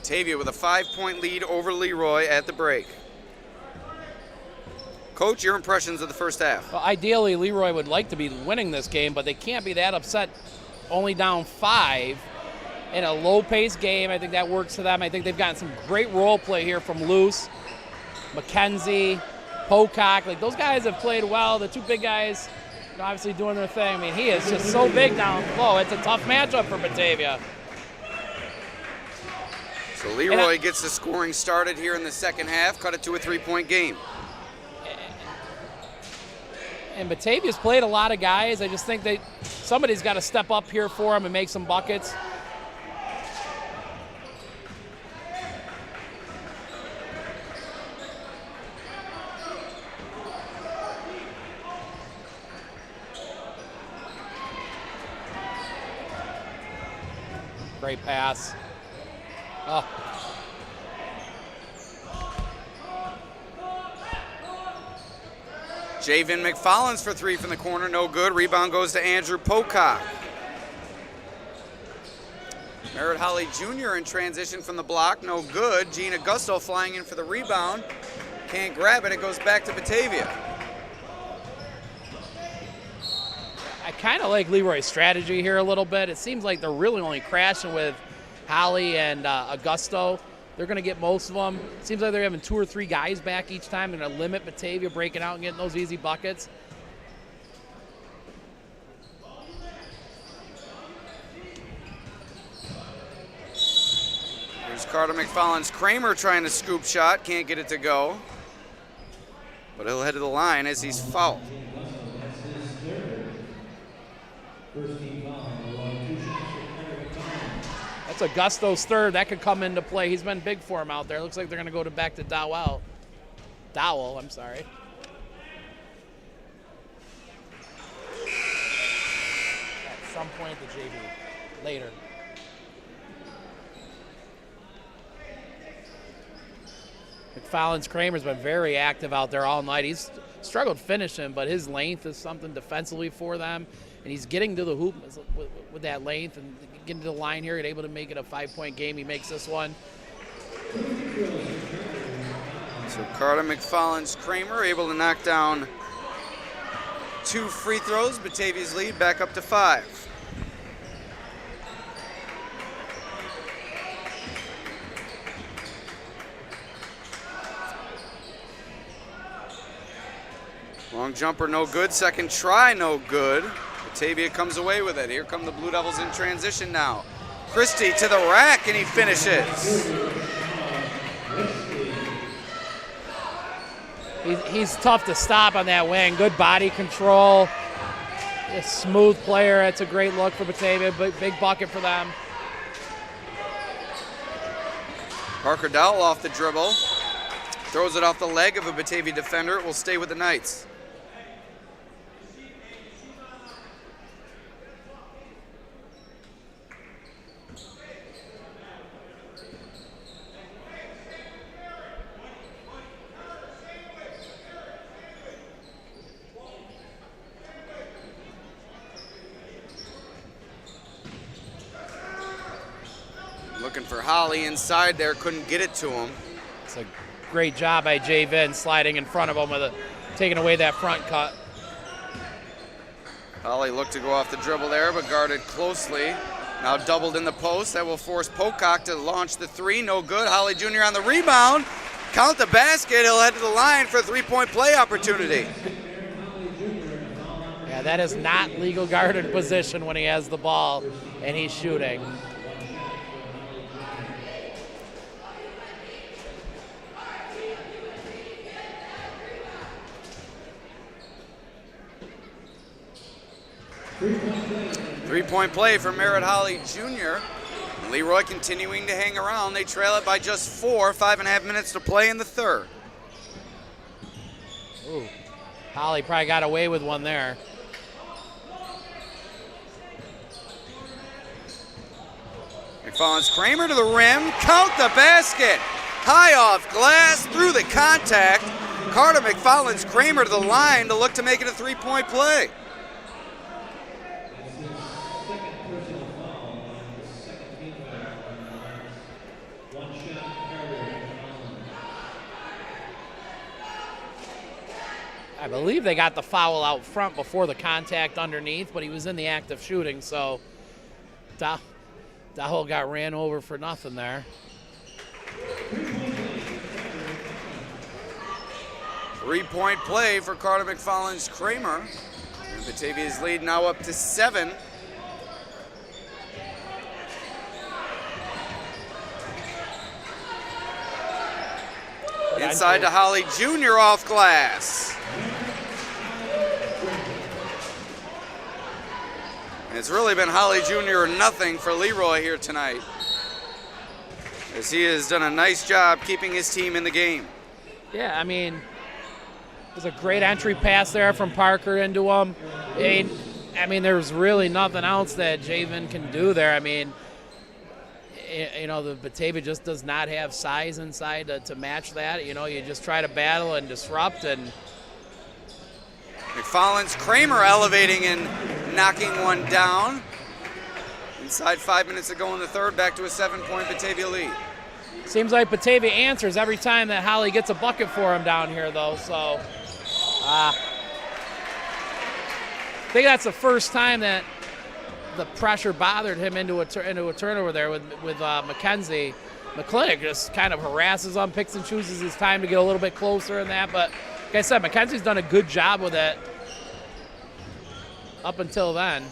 Batavia with a 5-point lead over Leroy at the break. Coach, your impressions of the first half? Well, ideally, Leroy would like to be winning this game, but they can't be that upset only down 5 in a low-paced game. I think that works for them. I think they've gotten some great role play here from Luce, McKenzie, Pocock. Like, those guys have played well. The two big guys, obviously doing their thing. I mean, he is just so big down low. It's a tough matchup for Batavia. So Leroy gets the scoring started here in the second half, cut it to a 3-point game. And Batavia's played a lot of guys. I just think somebody's got to step up here for them and make some buckets. Great pass. Oh. Javen McFollins for 3 from the corner, no good. Rebound goes to Andrew Pocock. Merritt Holly Jr. in transition from the block, no good. Gene Augusto flying in for the rebound. Can't grab it, it goes back to Batavia. I kind of like Leroy's strategy here a little bit. It seems like they're really only crashing with Holly and Augusto. They're going to get most of them. It seems like they're having 2 or 3 guys back each time. They're going to limit Batavia breaking out and getting those easy buckets. Here's Carter McFollins. Kramer trying to scoop shot, can't get it to go. But he'll head to the line as he's fouled. That's Augusto's third. That could come into play. He's been big for him out there. Looks like they're going to go back to Dowell. I'm sorry. At some point the JV. Later. McFollins Kramer's been very active out there all night. He's struggled finishing, but his length is something defensively for them. And he's getting to the hoop with that length and getting to the line here and able to make it a 5-point game. He makes this one. So Carter McFollins Kramer able to knock down 2 free throws. Batavia's lead back up to 5. Long jumper, no good. Second try, no good. Batavia comes away with it. Here come the Blue Devils in transition now. Christie to the rack, and he finishes. He's tough to stop on that wing. Good body control. A smooth player. That's a great look for Batavia. Big bucket for them. Parker Dowell off the dribble. Throws it off the leg of a Batavia defender. It will stay with the Knights. Looking for Holly inside there, couldn't get it to him. It's a great job by Jay Vin sliding in front of him taking away that front cut. Holly looked to go off the dribble there, but guarded closely. Now doubled in the post. That will force Pocock to launch the 3. No good. Holly Jr. on the rebound. Count the basket. He'll head to the line for a 3-point play opportunity. Yeah, that is not legal guarded position when he has the ball and he's shooting. Three-point play for Merritt Holly Jr. Leroy continuing to hang around. They trail it by just 4, 5.5 minutes to play in the third. Ooh, Holly probably got away with one there. McFollins Kramer to the rim. Count the basket. High off glass, through the contact. Carter McFollins Kramer to the line to look to make it a 3-point play. I believe they got the foul out front before the contact underneath, but he was in the act of shooting, so Dowell got ran over for nothing there. Three-point play for Carter McFarland's Kramer. And Batavia's lead now up to 7. Inside to Holly Jr. off glass. And it's really been Holly Jr. or nothing for Leroy here tonight, as he has done a nice job keeping his team in the game. Yeah, I mean, it was a great entry pass there from Parker into him. I mean, there's really nothing else that Javen can do there. I mean, you know, the Batavia just does not have size inside to match that. You know, you just try to battle and disrupt. And McFarland's Kramer elevating and knocking one down. Inside 5 minutes to go in the third, back to a 7-point Batavia lead. Seems like Batavia answers every time that Holly gets a bucket for him down here, though. So I think that's the first time that the pressure bothered him into a turnover there with McKenzie. McClintock just kind of harasses him, picks and chooses his time to get a little bit closer in that. But like I said, McKenzie's done a good job with it up until then.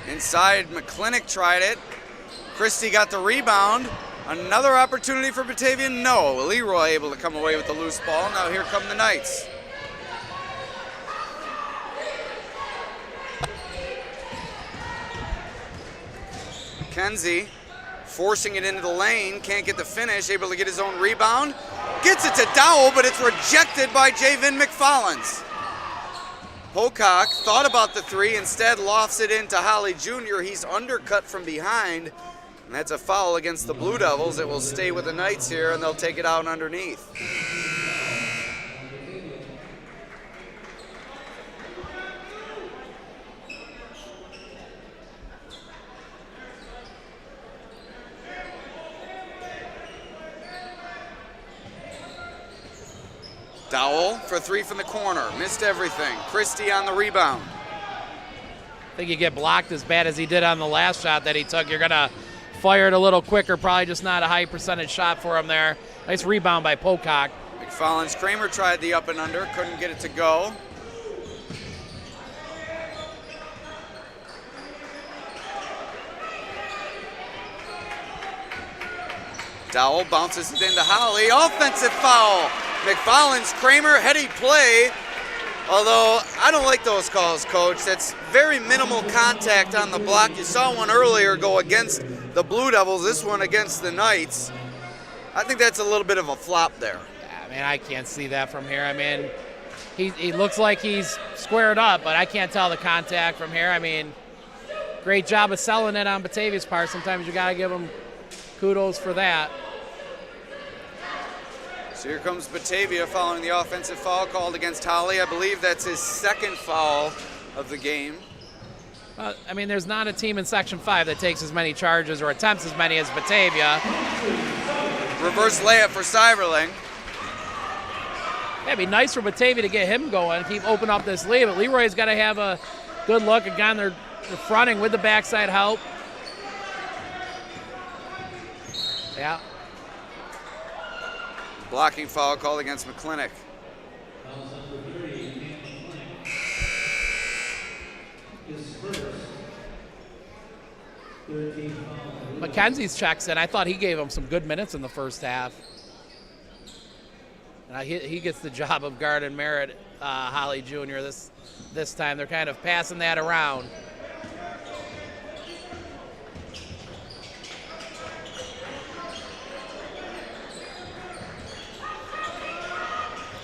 Inside, McClintock tried it. Christie got the rebound. Another opportunity for Batavia. No, Leroy able to come away with the loose ball. Now here come the Knights. McKenzie forcing it into the lane, can't get the finish, able to get his own rebound. Gets it to Dowell, but it's rejected by Javen McFarland's. Pocock thought about the three, instead lofts it into Holly Jr. He's undercut from behind, and that's a foul against the Blue Devils. It will stay with the Knights here, and they'll take it out underneath. Dowell for three from the corner. Missed everything. Christie on the rebound. I think you get blocked as bad as he did on the last shot that he took. You're going to fire it a little quicker. Probably just not a high percentage shot for him there. Nice rebound by Pocock. McFarland's Kramer tried the up and under. Couldn't get it to go. Dowell bounces it into Holly. Offensive foul. McFarland's Kramer, heady play. Although, I don't like those calls, Coach. That's very minimal contact on the block. You saw one earlier go against the Blue Devils, this one against the Knights. I think that's a little bit of a flop there. I mean, I can't see that from here. I mean, he looks like he's squared up, but I can't tell the contact from here. I mean, great job of selling it on Batavia's part. Sometimes you got to give them kudos for that. So here comes Batavia following the offensive foul called against Holly. I believe that's his second foul of the game. I mean, there's not a team in Section 5 that takes as many charges or attempts as many as Batavia. Reverse layup for Seiberling. Yeah, it'd be nice for Batavia to get him going, keep open up this lead, but Leroy's got to have a good look. Again, they're fronting with the backside help. Yeah. Blocking foul called against McClintock. McKenzie's checks in. I thought he gave him some good minutes in the first half. And he gets the job of guarding Merritt, Holly Jr. this time. They're kind of passing that around.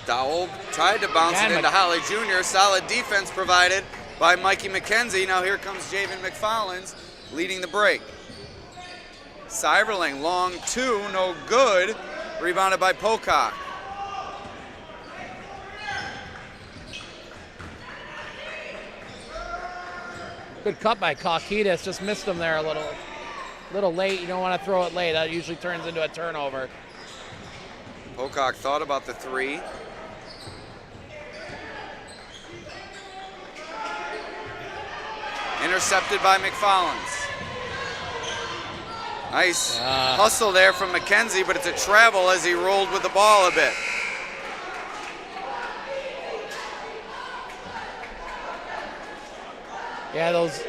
Dowell tried to bounce it into Holly Jr. Solid defense provided by Mikey McKenzie. Now here comes Javen McFarland's leading the break. Seiberling, long two, no good. Rebounded by Pocock. Good cut by Kalkidas. Just missed him there a little late. You don't want to throw it late. That usually turns into a turnover. Pocock thought about the three. Intercepted by McFollins. Nice hustle there from McKenzie, but it's a travel as he rolled with the ball a bit. Yeah, those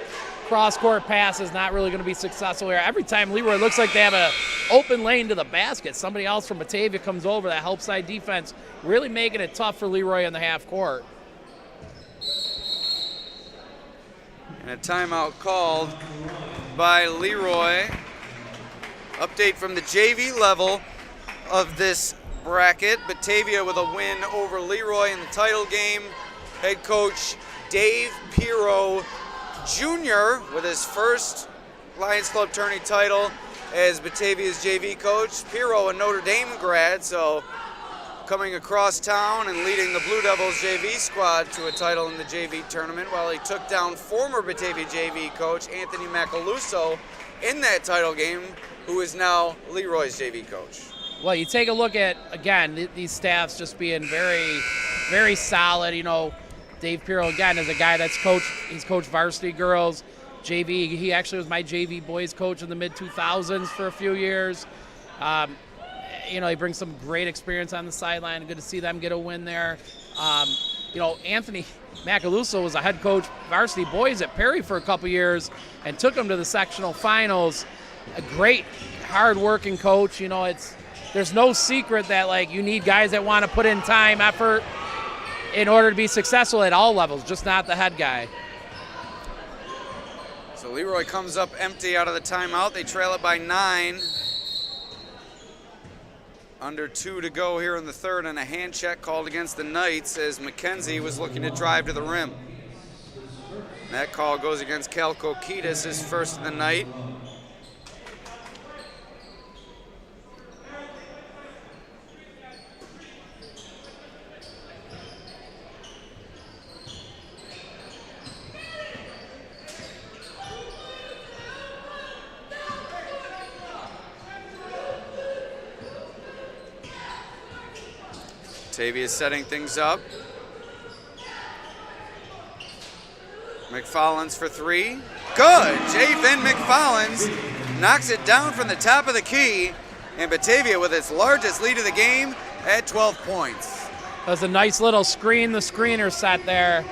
cross-court passes not really going to be successful here. Every time Leroy looks like they have an open lane to the basket, somebody else from Batavia comes over. That help side defense really making it tough for Leroy in the half court. And a timeout called by Leroy. Update from the JV level of this bracket. Batavia with a win over Leroy in the title game. Head coach Dave Pirro Jr. with his first Lions Club tourney title as Batavia's JV coach. Pirro, a Notre Dame grad, so coming across town and leading the Blue Devils JV squad to a title in the JV tournament, while he took down former Batavia JV coach Anthony Macaluso in that title game, who is now Leroy's JV coach. Well, you take a look at, again, these staffs just being very, very solid. You know, Dave Pirro, again, is a guy he's coached varsity girls, JV. He actually was my JV boys coach in the mid-2000s for a few years. You know, he brings some great experience on the sideline. Good to see them get a win there. You know, Anthony Macaluso was a head coach varsity boys at Perry for a couple years and took them to the sectional finals. A great, hard-working coach. You know, there's no secret that, like, you need guys that want to put in time, effort in order to be successful at all levels, just not the head guy. So Leroy comes up empty out of the timeout. They trail it by 9. Under 2 to go here in the third, and a hand check called against the Knights as McKenzie was looking to drive to the rim. And that call goes against Cal Kokitis, his first of the night. Batavia is setting things up. McFollins for 3. Good. Javin McFollins knocks it down from the top of the key, and Batavia with its largest lead of the game at 12 points. That was a nice little screen. The screener set there.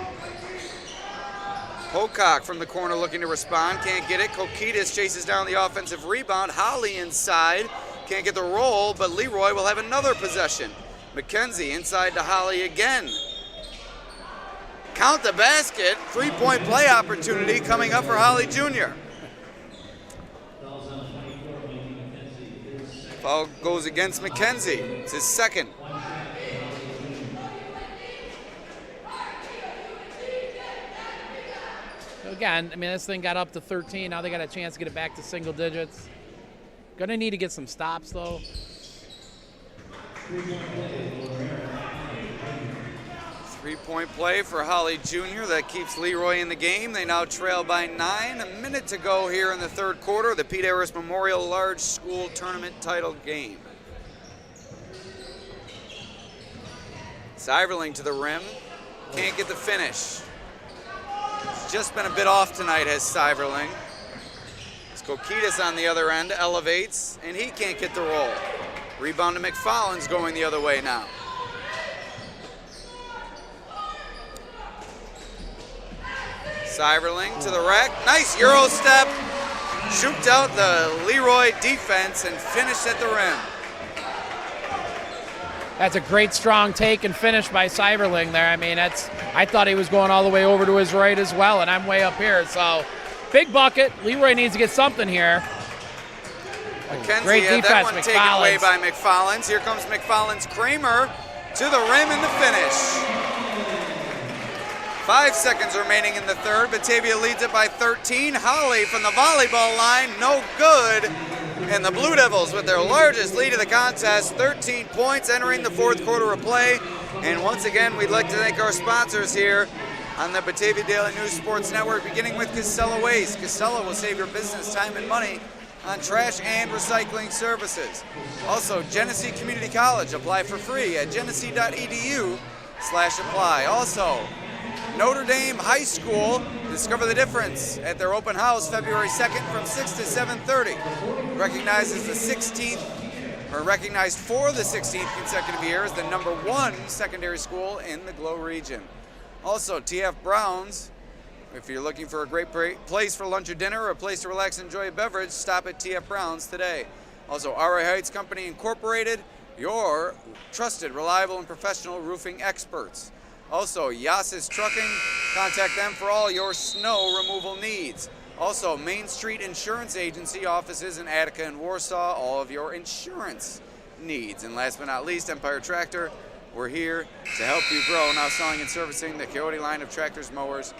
Pocock from the corner looking to respond. Can't get it. Kokitis chases down the offensive rebound. Holly inside. Can't get the roll, but Leroy will have another possession. McKenzie inside to Holly again. Count the basket. 3-point play opportunity coming up for Holly Jr. Foul goes against McKenzie. It's his second. Again, I mean, this thing got up to 13. Now they got a chance to get it back to single digits. Gonna need to get some stops, though. 3-point play for Holly Jr. That keeps Leroy in the game. They now trail by 9. A minute to go here in the third quarter. The Pete Arras Memorial Large School Tournament title game. Seiverling to the rim. Can't get the finish. It's just been a bit off tonight, has Seiverling. Kokitis on the other end elevates, and he can't get the roll. Rebound to McFollins going the other way now. Seiverling to the rack. Nice Euro step. Juked out the Leroy defense and finished at the rim. That's a great strong take and finish by Seiverling there. I mean, I thought he was going all the way over to his right as well, and I'm way up here. So, big bucket. Leroy needs to get something here. McKenzie Great had defense, that one taken away by McFollins. Here comes McFollins. Kramer to the rim in the finish. 5 seconds remaining in the third. Batavia leads it by 13. Holly from the volleyball line, no good. And the Blue Devils with their largest lead of the contest, 13 points entering the fourth quarter of play. And once again, we'd like to thank our sponsors here on the Batavia Daily News Sports Network, beginning with Casella Waste. Casella will save your business time and money on trash and recycling services. Also, Genesee Community College. Apply for free at genesee.edu/apply. Also, Notre Dame High School. Discover the difference at their open house February 2nd from 6 to 7:30. Recognized for the 16th consecutive year as the #1 secondary school in the Glow region. Also, TF Browns. If you're looking for a great place for lunch or dinner or a place to relax and enjoy a beverage, stop at TF Browns today. Also, RA Heights Company Incorporated, your trusted, reliable, and professional roofing experts. Also, Yasis Trucking, contact them for all your snow removal needs. Also, Main Street Insurance Agency offices in Attica and Warsaw, all of your insurance needs. And last but not least, Empire Tractor, we're here to help you grow, now selling and servicing the Coyote line of tractors, mowers,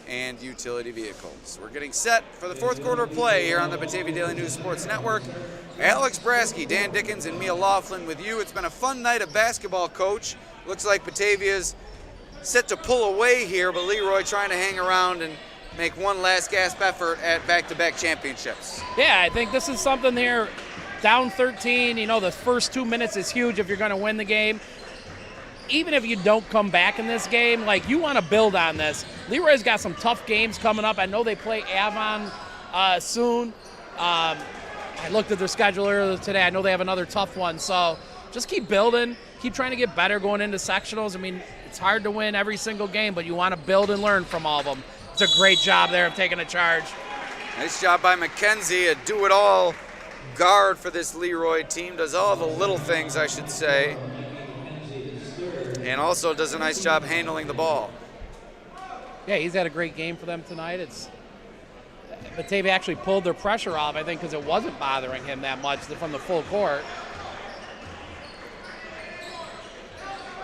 and utility vehicles. We're getting set for the fourth quarter of play here on the Batavia Daily News Sports Network. Alex Brasky, Dan Dickens, and Mia Laughlin with you. It's been a fun night of basketball, Coach. Looks like Batavia's set to pull away here, but Leroy trying to hang around and make one last gasp effort at back-to-back championships. Yeah, I think this is something here. Down 13, the first 2 minutes is huge if you're going to win the game. Even if you don't come back in this game, you want to build on this. Leroy's got some tough games coming up. I know they play Avon soon. I looked at their schedule earlier today. I know they have another tough one. So just keep building. Keep trying to get better going into sectionals. I mean, it's hard to win every single game, but you want to build and learn from all of them. It's a great job there of taking a charge. Nice job by McKenzie, a do-it-all guard for this Leroy team. Does all the little things, I should say. And also does a nice job handling the ball. Yeah, he's had a great game for them tonight. Batavia actually pulled their pressure off, I think, because it wasn't bothering him that much from the full court.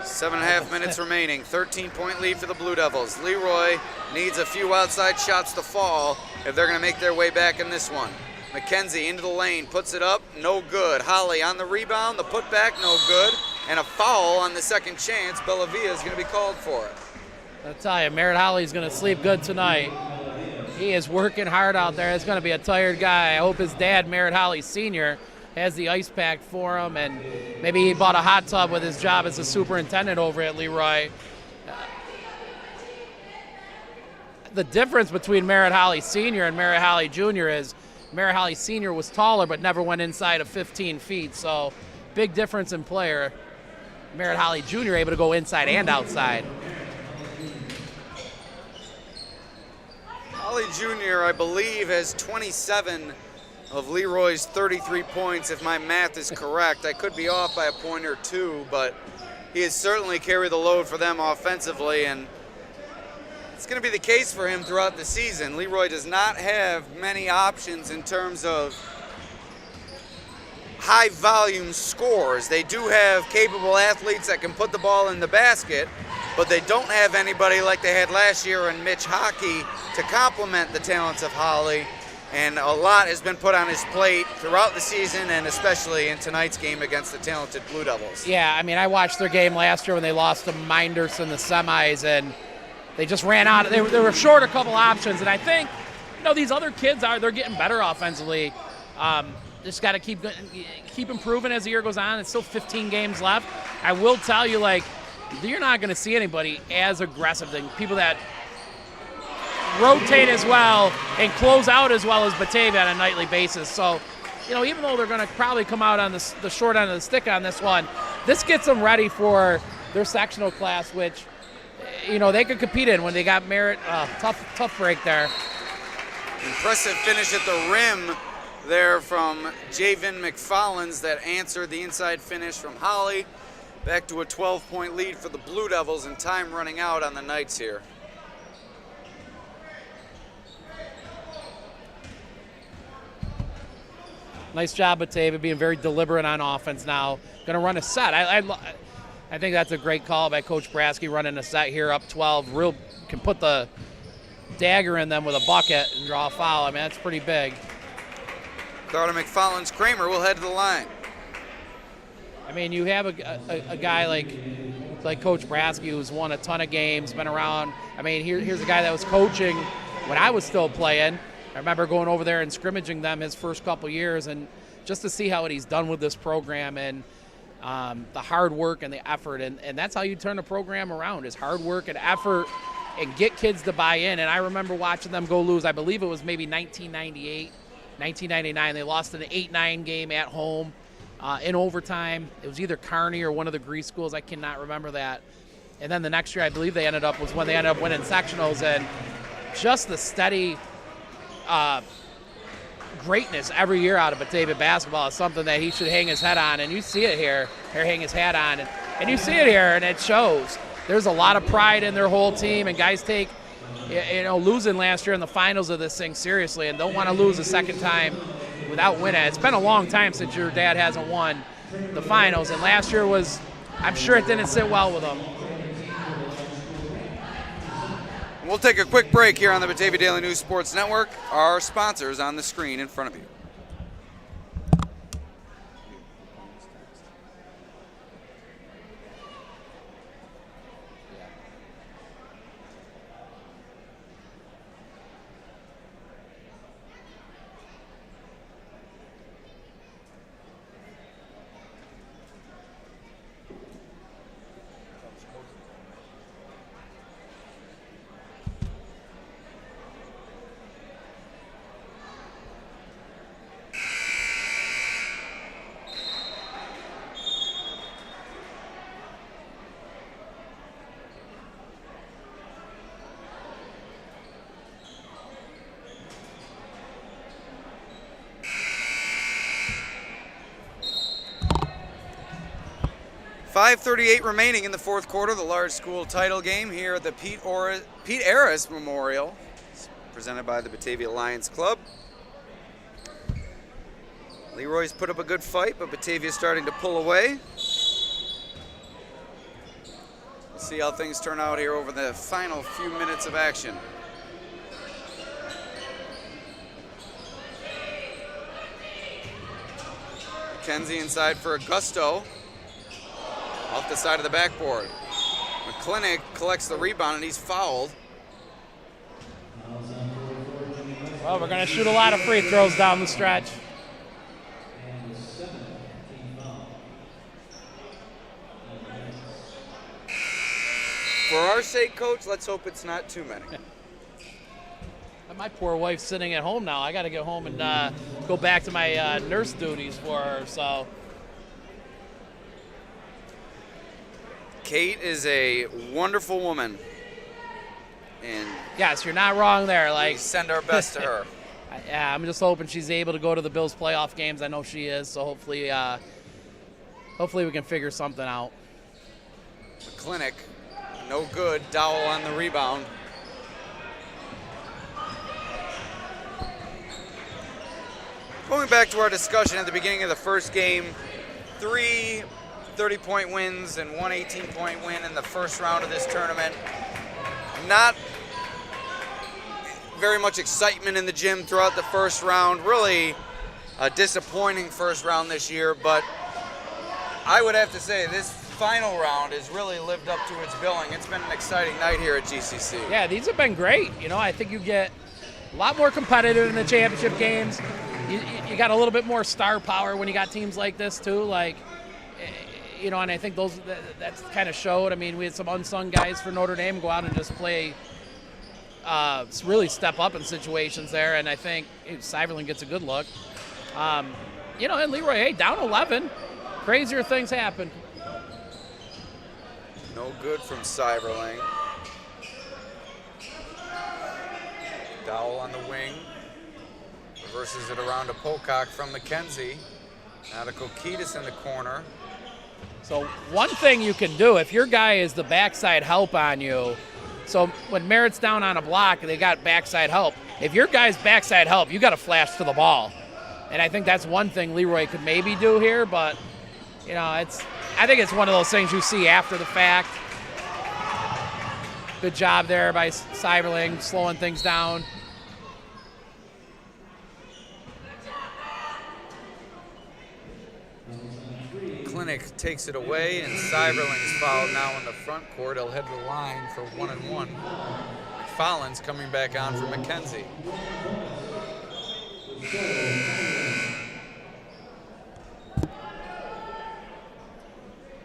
7.5 minutes remaining. 13-point lead for the Blue Devils. Leroy needs a few outside shots to fall if they're going to make their way back in this one. McKenzie into the lane, puts it up, no good. Holly on the rebound, the putback, no good. And a foul on the second chance. Bellavia is going to be called for it. I'll tell you, Merritt Holly's going to sleep good tonight. He is working hard out there. It's going to be a tired guy. I hope his dad, Merritt Holly Sr., has the ice pack for him, and maybe he bought a hot tub with his job as a superintendent over at Leroy. The difference between Merritt Holly Sr. and Merritt Holly Jr. is Merritt Holly Sr. was taller but never went inside of 15 feet, so big difference in player. Merritt Holly Jr. able to go inside and outside. Holly Jr., I believe, has 27 of Leroy's 33 points, if my math is correct. I could be off by a point or two, but he has certainly carried the load for them offensively, and it's going to be the case for him throughout the season. Leroy does not have many options in terms of high-volume scores. They do have capable athletes that can put the ball in the basket, but they don't have anybody like they had last year in Mitch Hockey to complement the talents of Holly, and a lot has been put on his plate throughout the season and especially in tonight's game against the talented Blue Devils. Yeah, I mean, I watched their game last year when they lost to Minders in the semis, and they just ran out. They were short a couple options, and I think, these other kids they're getting better offensively. Just got to keep improving as the year goes on. It's still 15 games left. I will tell you, you're not going to see anybody as aggressive than people that rotate as well and close out as well as Batavia on a nightly basis. So, even though they're going to probably come out on the short end of the stick on this one, this gets them ready for their sectional class, which, they could compete in when they got Merritt. Tough break there. Impressive finish at the rim there from Javen McFarland's that answered the inside finish from Holly. Back to a 12-point lead for the Blue Devils, and time running out on the Knights here. Nice job, Batavia, being very deliberate on offense now. Going to run a set. I think that's a great call by Coach Brasky, running a set here up 12. Can put the dagger in them with a bucket and draw a foul. I mean, that's pretty big. Carter McFarland's Kramer will head to the line. I mean, you have a guy like Coach Brasky, who's won a ton of games, been around. I mean, here's a guy that was coaching when I was still playing. I remember going over there and scrimmaging them his first couple years, and just to see how he's done with this program and the hard work and the effort. And that's how you turn a program around, is hard work and effort and get kids to buy in. And I remember watching them go lose. I believe it was maybe 1998, 1999. They lost an 8-9 game at home in overtime. It was either Kearney or one of the Greece schools. I cannot remember that. And then the next year, I believe was when they ended up winning sectionals. And just the steady greatness every year out of Batavia basketball is something that he should hang his head on. And you see it here, or hang his hat on. And you see it here, and it shows. There's a lot of pride in their whole team, and guys take, losing last year in the finals of this thing seriously and don't want to lose a second time without winning. It's been a long time since your dad hasn't won the finals, and last year was, I'm sure it didn't sit well with him. We'll take a quick break here on the Batavia Daily News Sports Network. Our sponsors on the screen in front of you. 5:38 remaining in the fourth quarter, the large school title game here at the Pete Arras Memorial, presented by the Batavia Lions Club. Leroy's put up a good fight, but Batavia's starting to pull away. We'll see how things turn out here over the final few minutes of action. McKenzie inside for Augusto. Off the side of the backboard. McClintock collects the rebound and he's fouled. Well, we're going to shoot a lot of free throws down the stretch. For our sake, Coach, let's hope it's not too many. My poor wife's sitting at home now. I got to get home and go back to my nurse duties for her, so. Kate is a wonderful woman, and yes, you're not wrong there. Like, we send our best to her. Yeah, I'm just hoping she's able to go to the Bills playoff games. I know she is, so hopefully we can figure something out. McClintock, no good. Dowell on the rebound. Going back to our discussion at the beginning of the first game, 3 30-point wins and 1 18-point win in the first round of this tournament. Not very much excitement in the gym throughout the first round. Really a disappointing first round this year, but I would have to say this final round has really lived up to its billing. It's been an exciting night here at GCC. Yeah, these have been great. I think you get a lot more competitive in the championship games. You got a little bit more star power when you got teams like this too. Like, and I think that's kind of showed. I mean, we had some unsung guys for Notre Dame go out and just play, really step up in situations there, and I think Cyberlin gets a good look. And Leroy, hey, down 11, crazier things happen. No good from Cyberling. Dowell on the wing. Reverses it around to Pocock from McKenzie. Now to Kokitis in the corner. So one thing you can do, if your guy is the backside help on you, so when Merritt's down on a block, they got backside help. If your guy's backside help, you got to flash to the ball. And I think that's one thing Leroy could maybe do here, but, I think it's one of those things you see after the fact. Good job there by Cyberling, slowing things down. McClintock takes it away, and Cyberling's fouled now in the front court. He'll head to the line for 1-1. McFarland's coming back on for McKenzie.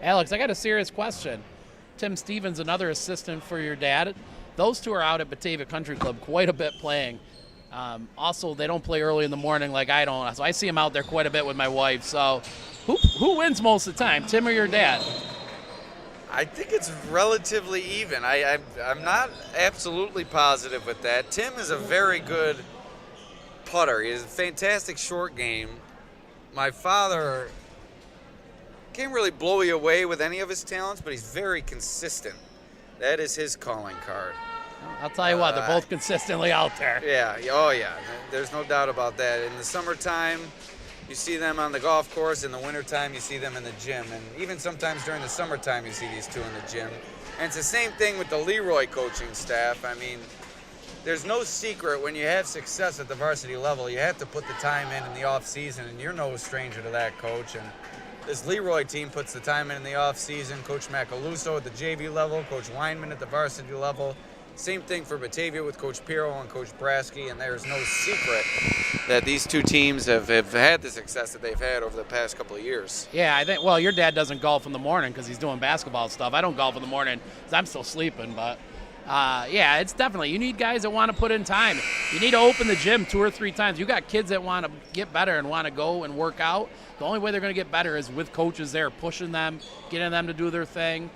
Alex, I got a serious question. Tim Stevens, another assistant for your dad. those two are out at Batavia Country Club quite a bit playing. Also, they don't play early in the morning like I don't, so I see them out there quite a bit with my wife. So who wins most of the time, Tim or your dad? I think it's relatively even. I'm not absolutely positive with that. Tim is a very good putter. He has a fantastic short game. My father can't really blow you away with any of his talents, but he's very consistent. That is his calling card. I'll tell you what, they're both consistently out there. Yeah, oh yeah, there's no doubt about that. In the summertime, you see them on the golf course. In the wintertime, you see them in the gym. And even sometimes during the summertime, you see these two in the gym. And it's the same thing with the Leroy coaching staff. I mean, there's no secret when you have success at the varsity level, you have to put the time in the off season, and you're no stranger to that, Coach. And this Leroy team puts the time in the off season. Coach Macaluso at the JV level, Coach Weinman at the varsity level. Same thing for Batavia with Coach Pirro and Coach Brasky, and there's no secret that these two teams have had the success that they've had over the past couple of years. Yeah, I think, well, your dad doesn't golf in the morning because he's doing basketball stuff. I don't golf in the morning because I'm still sleeping, but yeah, it's definitely, you need guys that want to put in time. You need to open the gym 2 or 3 times. You got kids that want to get better and want to go and work out. The only way they're going to get better is with coaches there pushing them, getting them to do their thing.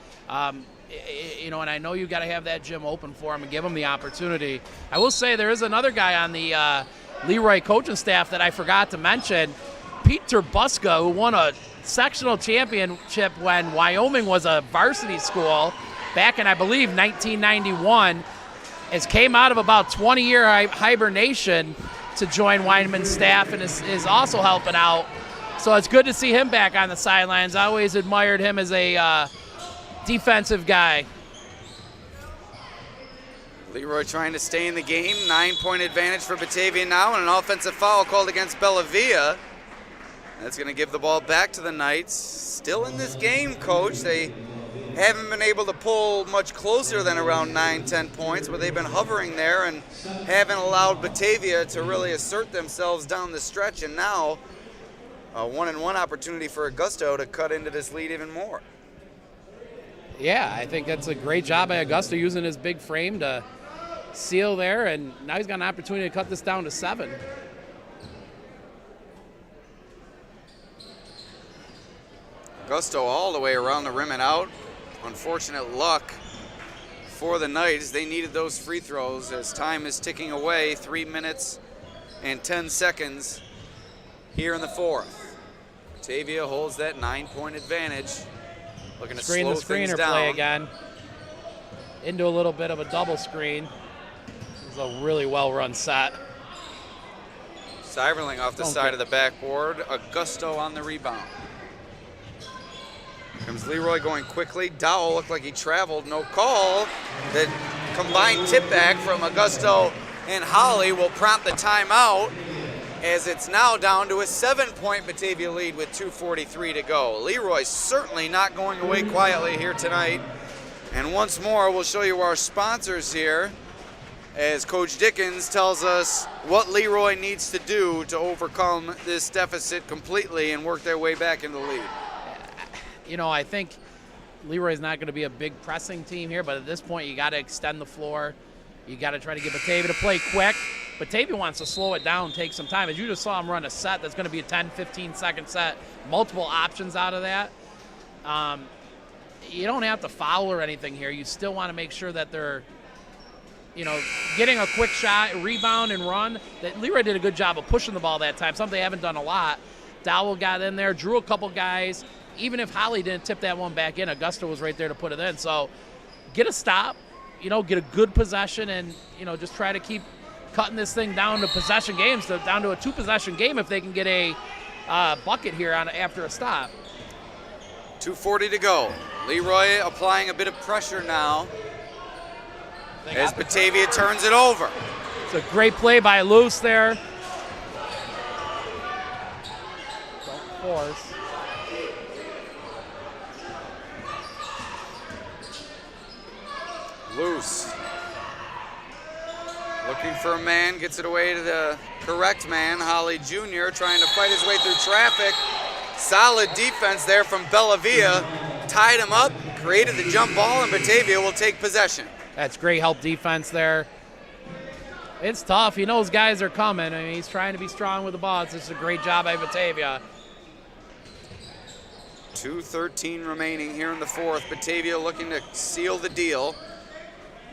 You know, and I know you got to have that gym open for them and give them the opportunity. I will say there is another guy on the Leroy coaching staff that I forgot to mention, Pete Turbuska, who won a sectional championship when Wyoming was a varsity school back in, I believe, 1991. Has came out of about 20-year hibernation to join Weinman's staff and is also helping out. So it's good to see him back on the sidelines. I always admired him as a defensive guy. Leroy trying to stay in the game. 9-point advantage for Batavia now, and an offensive foul called against Batavia. That's going to give the ball back to the Knights. Still in this game, Coach. They haven't been able to pull much closer than around 9-10 points, but they've been hovering there and haven't allowed Batavia to really assert themselves down the stretch. And now a 1-and-1 opportunity for Augusto to cut into this lead even more. Yeah, I think that's a great job by Augusto using his big frame to seal there, and now he's got an opportunity to cut this down to 7. Augusto all the way around the rim and out. Unfortunate luck for the Knights. They needed those free throws as time is ticking away. 3 minutes and 10 seconds here in the fourth. Batavia holds that 9-point advantage. Looking to Screen slow the screener things down. play again. Into a little bit of a double screen. It's a really well-run set. Seiverling off the side of the backboard. Augusto on the rebound. Comes Leroy going quickly. Dowell looked like he traveled. No call. The combined tip back from Augusto and Holly will prompt the timeout, as it's now down to a 7-point Batavia lead with 2:43 to go. Leroy certainly not going away quietly here tonight. And once more, we'll show you our sponsors here as Coach Dickens tells us what Leroy needs to do to overcome this deficit completely and work their way back into the lead. You know, I think Leroy's not going to be a big pressing team here, but at this point, you got to extend the floor. You got to try to get Batavia to play quick. Batavia wants to slow it down, take some time. As you just saw him run a set, that's going to be a 10, 15-second set. Multiple options out of that. You don't have to foul or anything here. You still want to make sure that they're, you know, getting a quick shot, rebound, and run. That Leroy did a good job of pushing the ball that time, something they haven't done a lot. Dowell got in there, drew a couple guys. Even if Holly didn't tip that one back in, Augusto was right there to put it in. So get a stop, you know, get a good possession, and, you know, just try to keep cutting this thing down to possession games, down to a 2-possession game if they can get a bucket here after a stop. 2:40 to go. Leroy applying a bit of pressure now as Batavia turns it over. It's a great play by Luce there. Don't force. Loose. Looking for a man, gets it away to the correct man, Holly Jr., trying to fight his way through traffic. Solid defense there from Batavia. Tied him up, created the jump ball, and Batavia will take possession. That's great help defense there. It's tough. He knows guys are coming. I mean, he's trying to be strong with the ball. It's just a great job by Batavia. 2:13 remaining here in the fourth. Batavia looking to seal the deal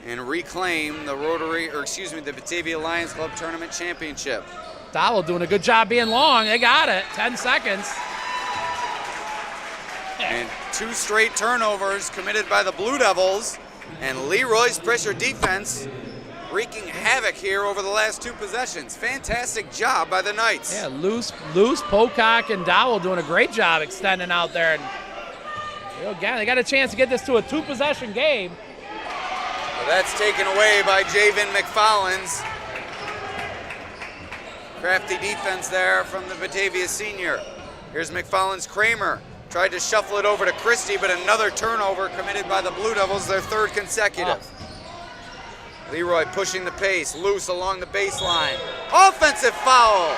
and reclaim the the Batavia Lions Club Tournament Championship. Dowell doing a good job being long. They got it. 10 seconds. And 2 straight turnovers committed by the Blue Devils, and Leroy's pressure defense wreaking havoc here over the last 2 possessions. Fantastic job by the Knights. Yeah, Loose, Pocock, and Dowell doing a great job extending out there. And again, they got a chance to get this to a 2-possession game. Well, that's taken away by Javen McFollins. Crafty defense there from the Batavia senior. Here's McFollins. Kramer tried to shuffle it over to Christie, but another turnover committed by the Blue Devils, their 3rd consecutive. Leroy pushing the pace, loose along the baseline. Offensive foul.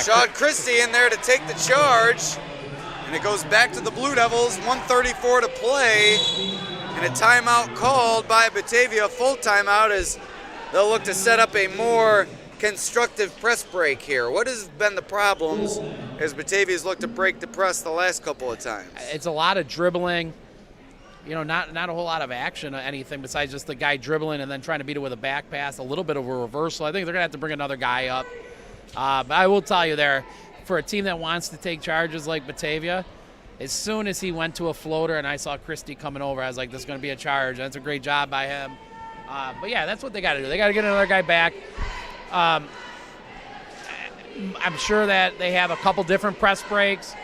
Shad Christie in there to take the charge, and it goes back to the Blue Devils. 1:34 to play, and a timeout called by Batavia, full timeout, as they'll look to set up a more constructive press break here. What has been the problems as Batavia's looked to break the press the last couple of times? It's a lot of dribbling. Not a whole lot of action or anything besides just the guy dribbling and then trying to beat it with a back pass, a little bit of a reversal. I think they're going to have to bring another guy up. But I will tell you there, for a team that wants to take charges like Batavia, as soon as he went to a floater and I saw Christie coming over, I was like, this is going to be a charge. That's a great job by him. But, yeah, that's what they got to do. They got to get another guy back. I'm sure that they have a couple different press breaks.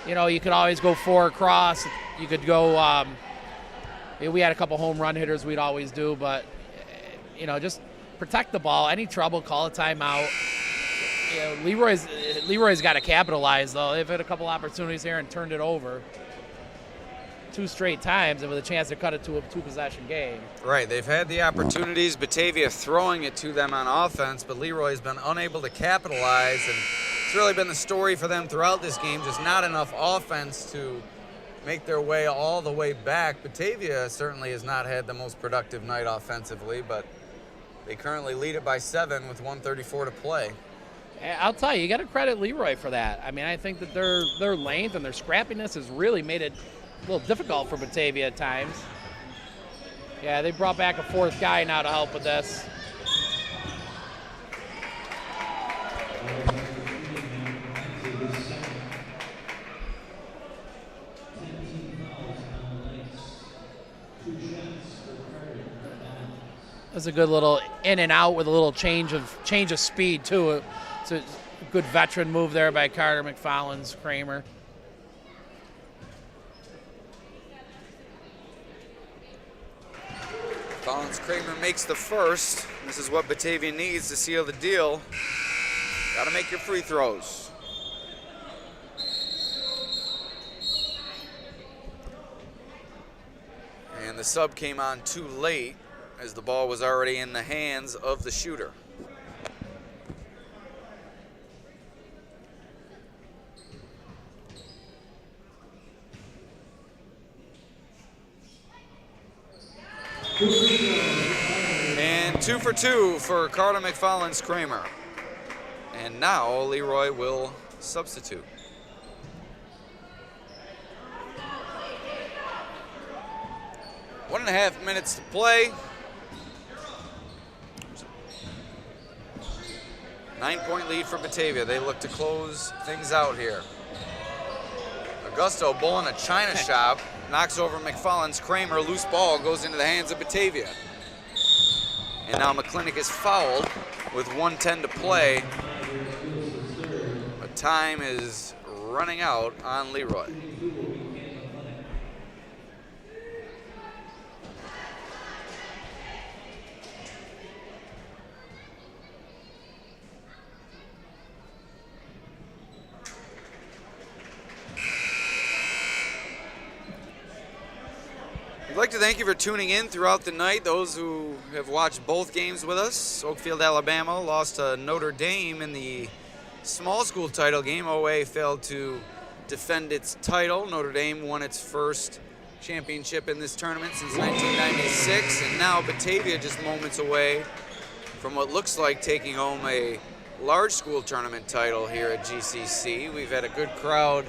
You could always go 4 across. You could go we had a couple home run hitters we'd always do, but, just protect the ball. Any trouble, call a timeout. Leroy's got to capitalize, though. They've had a couple opportunities here and turned it over 2 straight times and with a chance to cut it to a 2-possession game. Right, they've had the opportunities, Batavia throwing it to them on offense, but Leroy's been unable to capitalize, and it's really been the story for them throughout this game, just not enough offense to make their way all the way back. Batavia certainly has not had the most productive night offensively, but they currently lead it by 7 with 1:34 to play. I'll tell you got to credit Leroy for that. I mean, I think that their length and their scrappiness has really made it a little difficult for Batavia at times. Yeah, they brought back a 4th guy now to help with this. That's a good little in and out with a little change of speed too. It's a good veteran move there by Carter, McFollins, Kramer. Collins Kramer makes the first. This is what Batavia needs to seal the deal. Got to make your free throws. And the sub came on too late, as the ball was already in the hands of the shooter. And 2 for 2 for Carter McFollins Kramer. And now Leroy will substitute. One and a half minutes to play. 9-point lead for Batavia. They look to close things out here. Augusto bowling a china shop, knocks over McFollins. Kramer, loose ball, goes into the hands of Batavia. And now McClintock is fouled with 1:10 to play. But time is running out on Leroy. We'd like to thank you for tuning in throughout the night. Those who have watched both games with us. Oakfield, Alabama lost to Notre Dame in the small school title game. OA failed to defend its title. Notre Dame won its first championship in this tournament since 1996, and now Batavia just moments away from what looks like taking home a large school tournament title here at GCC. We've had a good crowd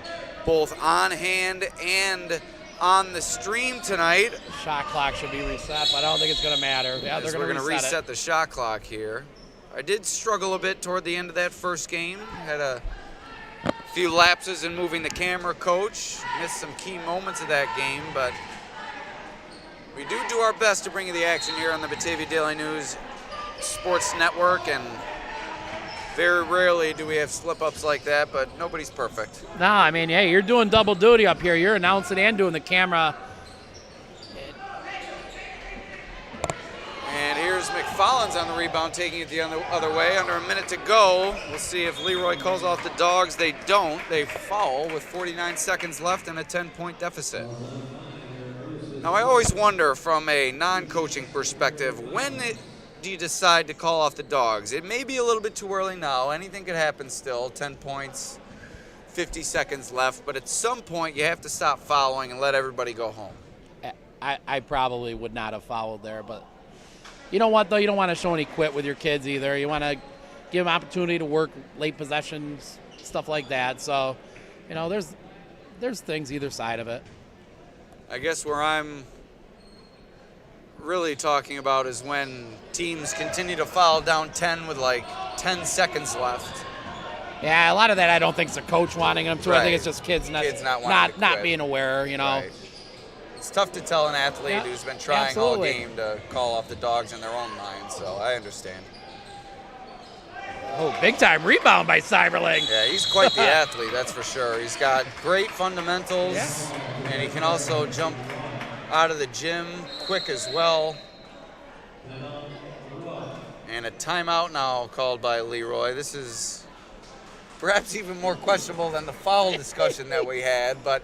both on hand and on the stream tonight. Shot clock should be reset, but I don't think it's going to matter. Yeah, they're going to reset the shot clock here. I did struggle a bit toward the end of that first game. Had a few lapses in moving the camera, coach. Missed some key moments of that game, but we do our best to bring you the action here on the Batavia Daily News Sports Network, and very rarely do we have slip-ups like that, but nobody's perfect. No, I mean, hey, you're doing double duty up here. You're announcing and doing the camera. And here's McFarland's on the rebound, taking it the other way. Under a minute to go. We'll see if Leroy calls off the Dogs. They don't. They foul with 49 seconds left and a 10-point deficit. Now, I always wonder from a non-coaching perspective, when do you decide to call off the Dogs? It may be a little bit too early now. Anything could happen still. 10 points, 50 seconds left. But at some point, you have to stop fouling and let everybody go home. I probably would not have fouled there, but you know what, though? You don't want to show any quit with your kids either. You want to give them opportunity to work late possessions, stuff like that. So, you know, there's things either side of it. I guess where I'm really talking about is when teams continue to foul down 10 with like 10 seconds left. Yeah, a lot of that I don't think is a coach wanting them to. Right. I think it's just kids not being aware, you know. Right. It's tough to tell an athlete who's been trying all game to call off the Dogs in their own mind, so I understand. Oh, big time rebound by Cyberling. Yeah, he's quite the athlete, that's for sure. He's got great fundamentals, and he can also jump out of the gym quick as well. And a timeout now called by Leroy. This is perhaps even more questionable than the foul discussion that we had, but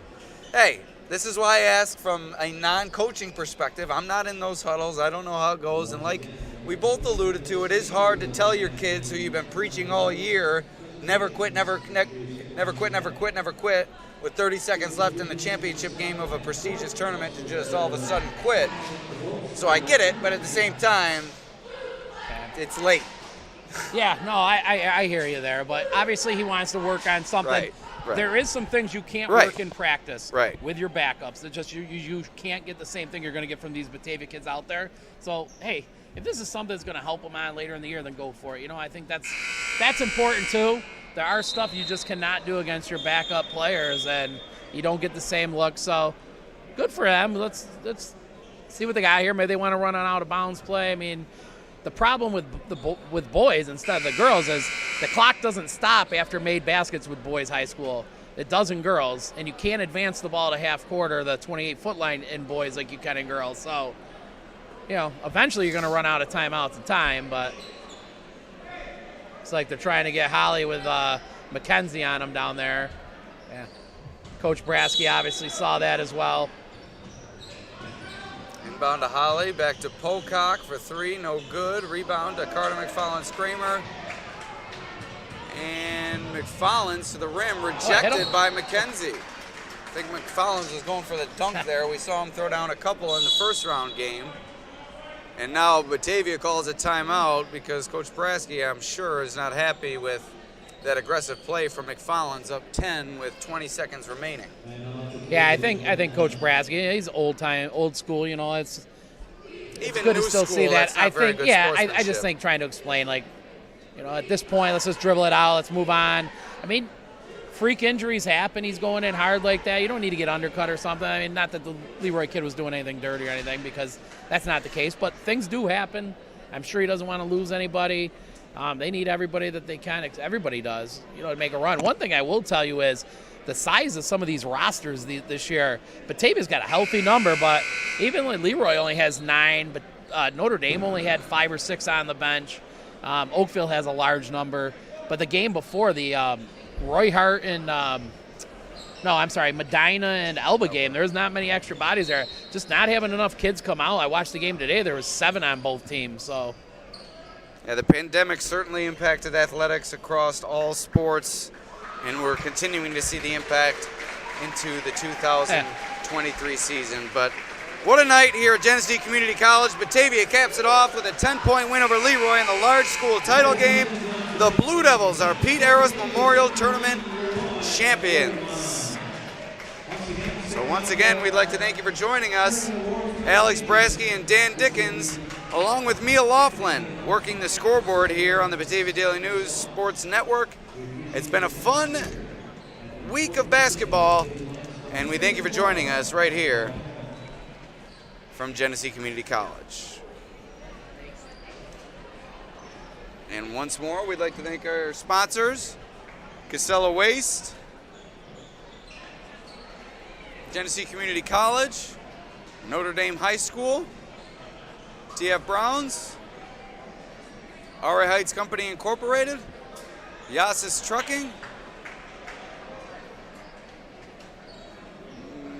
hey, this is why I ask from a non-coaching perspective. I'm not in those huddles. I don't know how it goes. And like we both alluded to, it is hard to tell your kids who you've been preaching all year, never quit, never quit, never quit, with 30 seconds left in the championship game of a prestigious tournament to just all of a sudden quit. So I get it, but at the same time, it's late. Yeah, no, I hear you there. But obviously he wants to work on something. Right. There is some things you can't work in practice with your backups. It's just you can't get the same thing you're going to get from these Batavia kids out there. So, hey, if this is something that's going to help them on later in the year, then go for it. You know, I think that's important too. There are stuff you just cannot do against your backup players, and you don't get the same look. So, good for them. Let's see what they got here. Maybe they want to run an out-of-bounds play. I mean, the problem with boys instead of the girls is the clock doesn't stop after made baskets with boys high school. It does in girls, and you can't advance the ball to half court or the 28-foot line in boys like you can in girls. So, you know, eventually you're going to run out of timeouts and time, but it's like they're trying to get Holly with Mackenzie on them down there. Yeah. Coach Brasky obviously saw that as well. Inbound to Holly, back to Pocock for three, no good. Rebound to Carter McFarland-Screamer. And McFarland's to the rim, rejected by McKenzie. I think McFarland's was going for the dunk there. We saw him throw down a couple in the first round game. And now Batavia calls a timeout because Coach Brasky, I'm sure, is not happy with that aggressive play from McFarland's up 10 with 20 seconds remaining. Yeah, I think Coach Brasky, he's old school. You know, it's even good new to still school, see that. that's not I very think, good I just think trying to explain, like, you know, at this point, let's just dribble it out. Let's move on. I mean, freak injuries happen. He's going in hard like that. You don't need to get undercut or something. I mean, not that the Leroy kid was doing anything dirty or anything, because that's not the case. But things do happen. I'm sure he doesn't want to lose anybody. They need everybody that they can. Everybody does, you know, to make a run. One thing I will tell you is the size of some of these rosters this year. Batavia's got a healthy number, but even when Leroy only has 9, but Notre Dame only had 5 or 6 on the bench. Oakville has a large number. But the game before, the Roy Hart and Medina and Elba game, there's not many extra bodies there. Just not having enough kids come out. I watched the game today. There was 7 on both teams. So. Yeah, the pandemic certainly impacted athletics across all sports, and we're continuing to see the impact into the 2020 23 season. But what a night here at Genesee Community College. Batavia caps it off with a 10-point win over Leroy in the large school title game. The Blue Devils are Pete Arras Memorial Tournament champions. So once again, we'd like to thank you for joining us. Alex Brasky and Dan Dickens, along with Mia Laughlin, working the scoreboard here on the Batavia Daily News Sports Network. It's been a fun week of basketball, and we thank you for joining us right here from Genesee Community College. And once more, we'd like to thank our sponsors, Casella Waste, Genesee Community College, Notre Dame High School, TF Browns, RA Heights Company Incorporated, Yasis Trucking,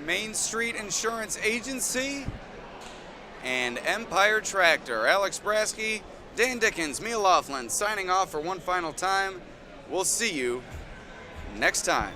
Main Street Insurance Agency, and Empire Tractor. Alex Brasky, Dan Dickens, Mia Laughlin signing off for one final time. We'll see you next time.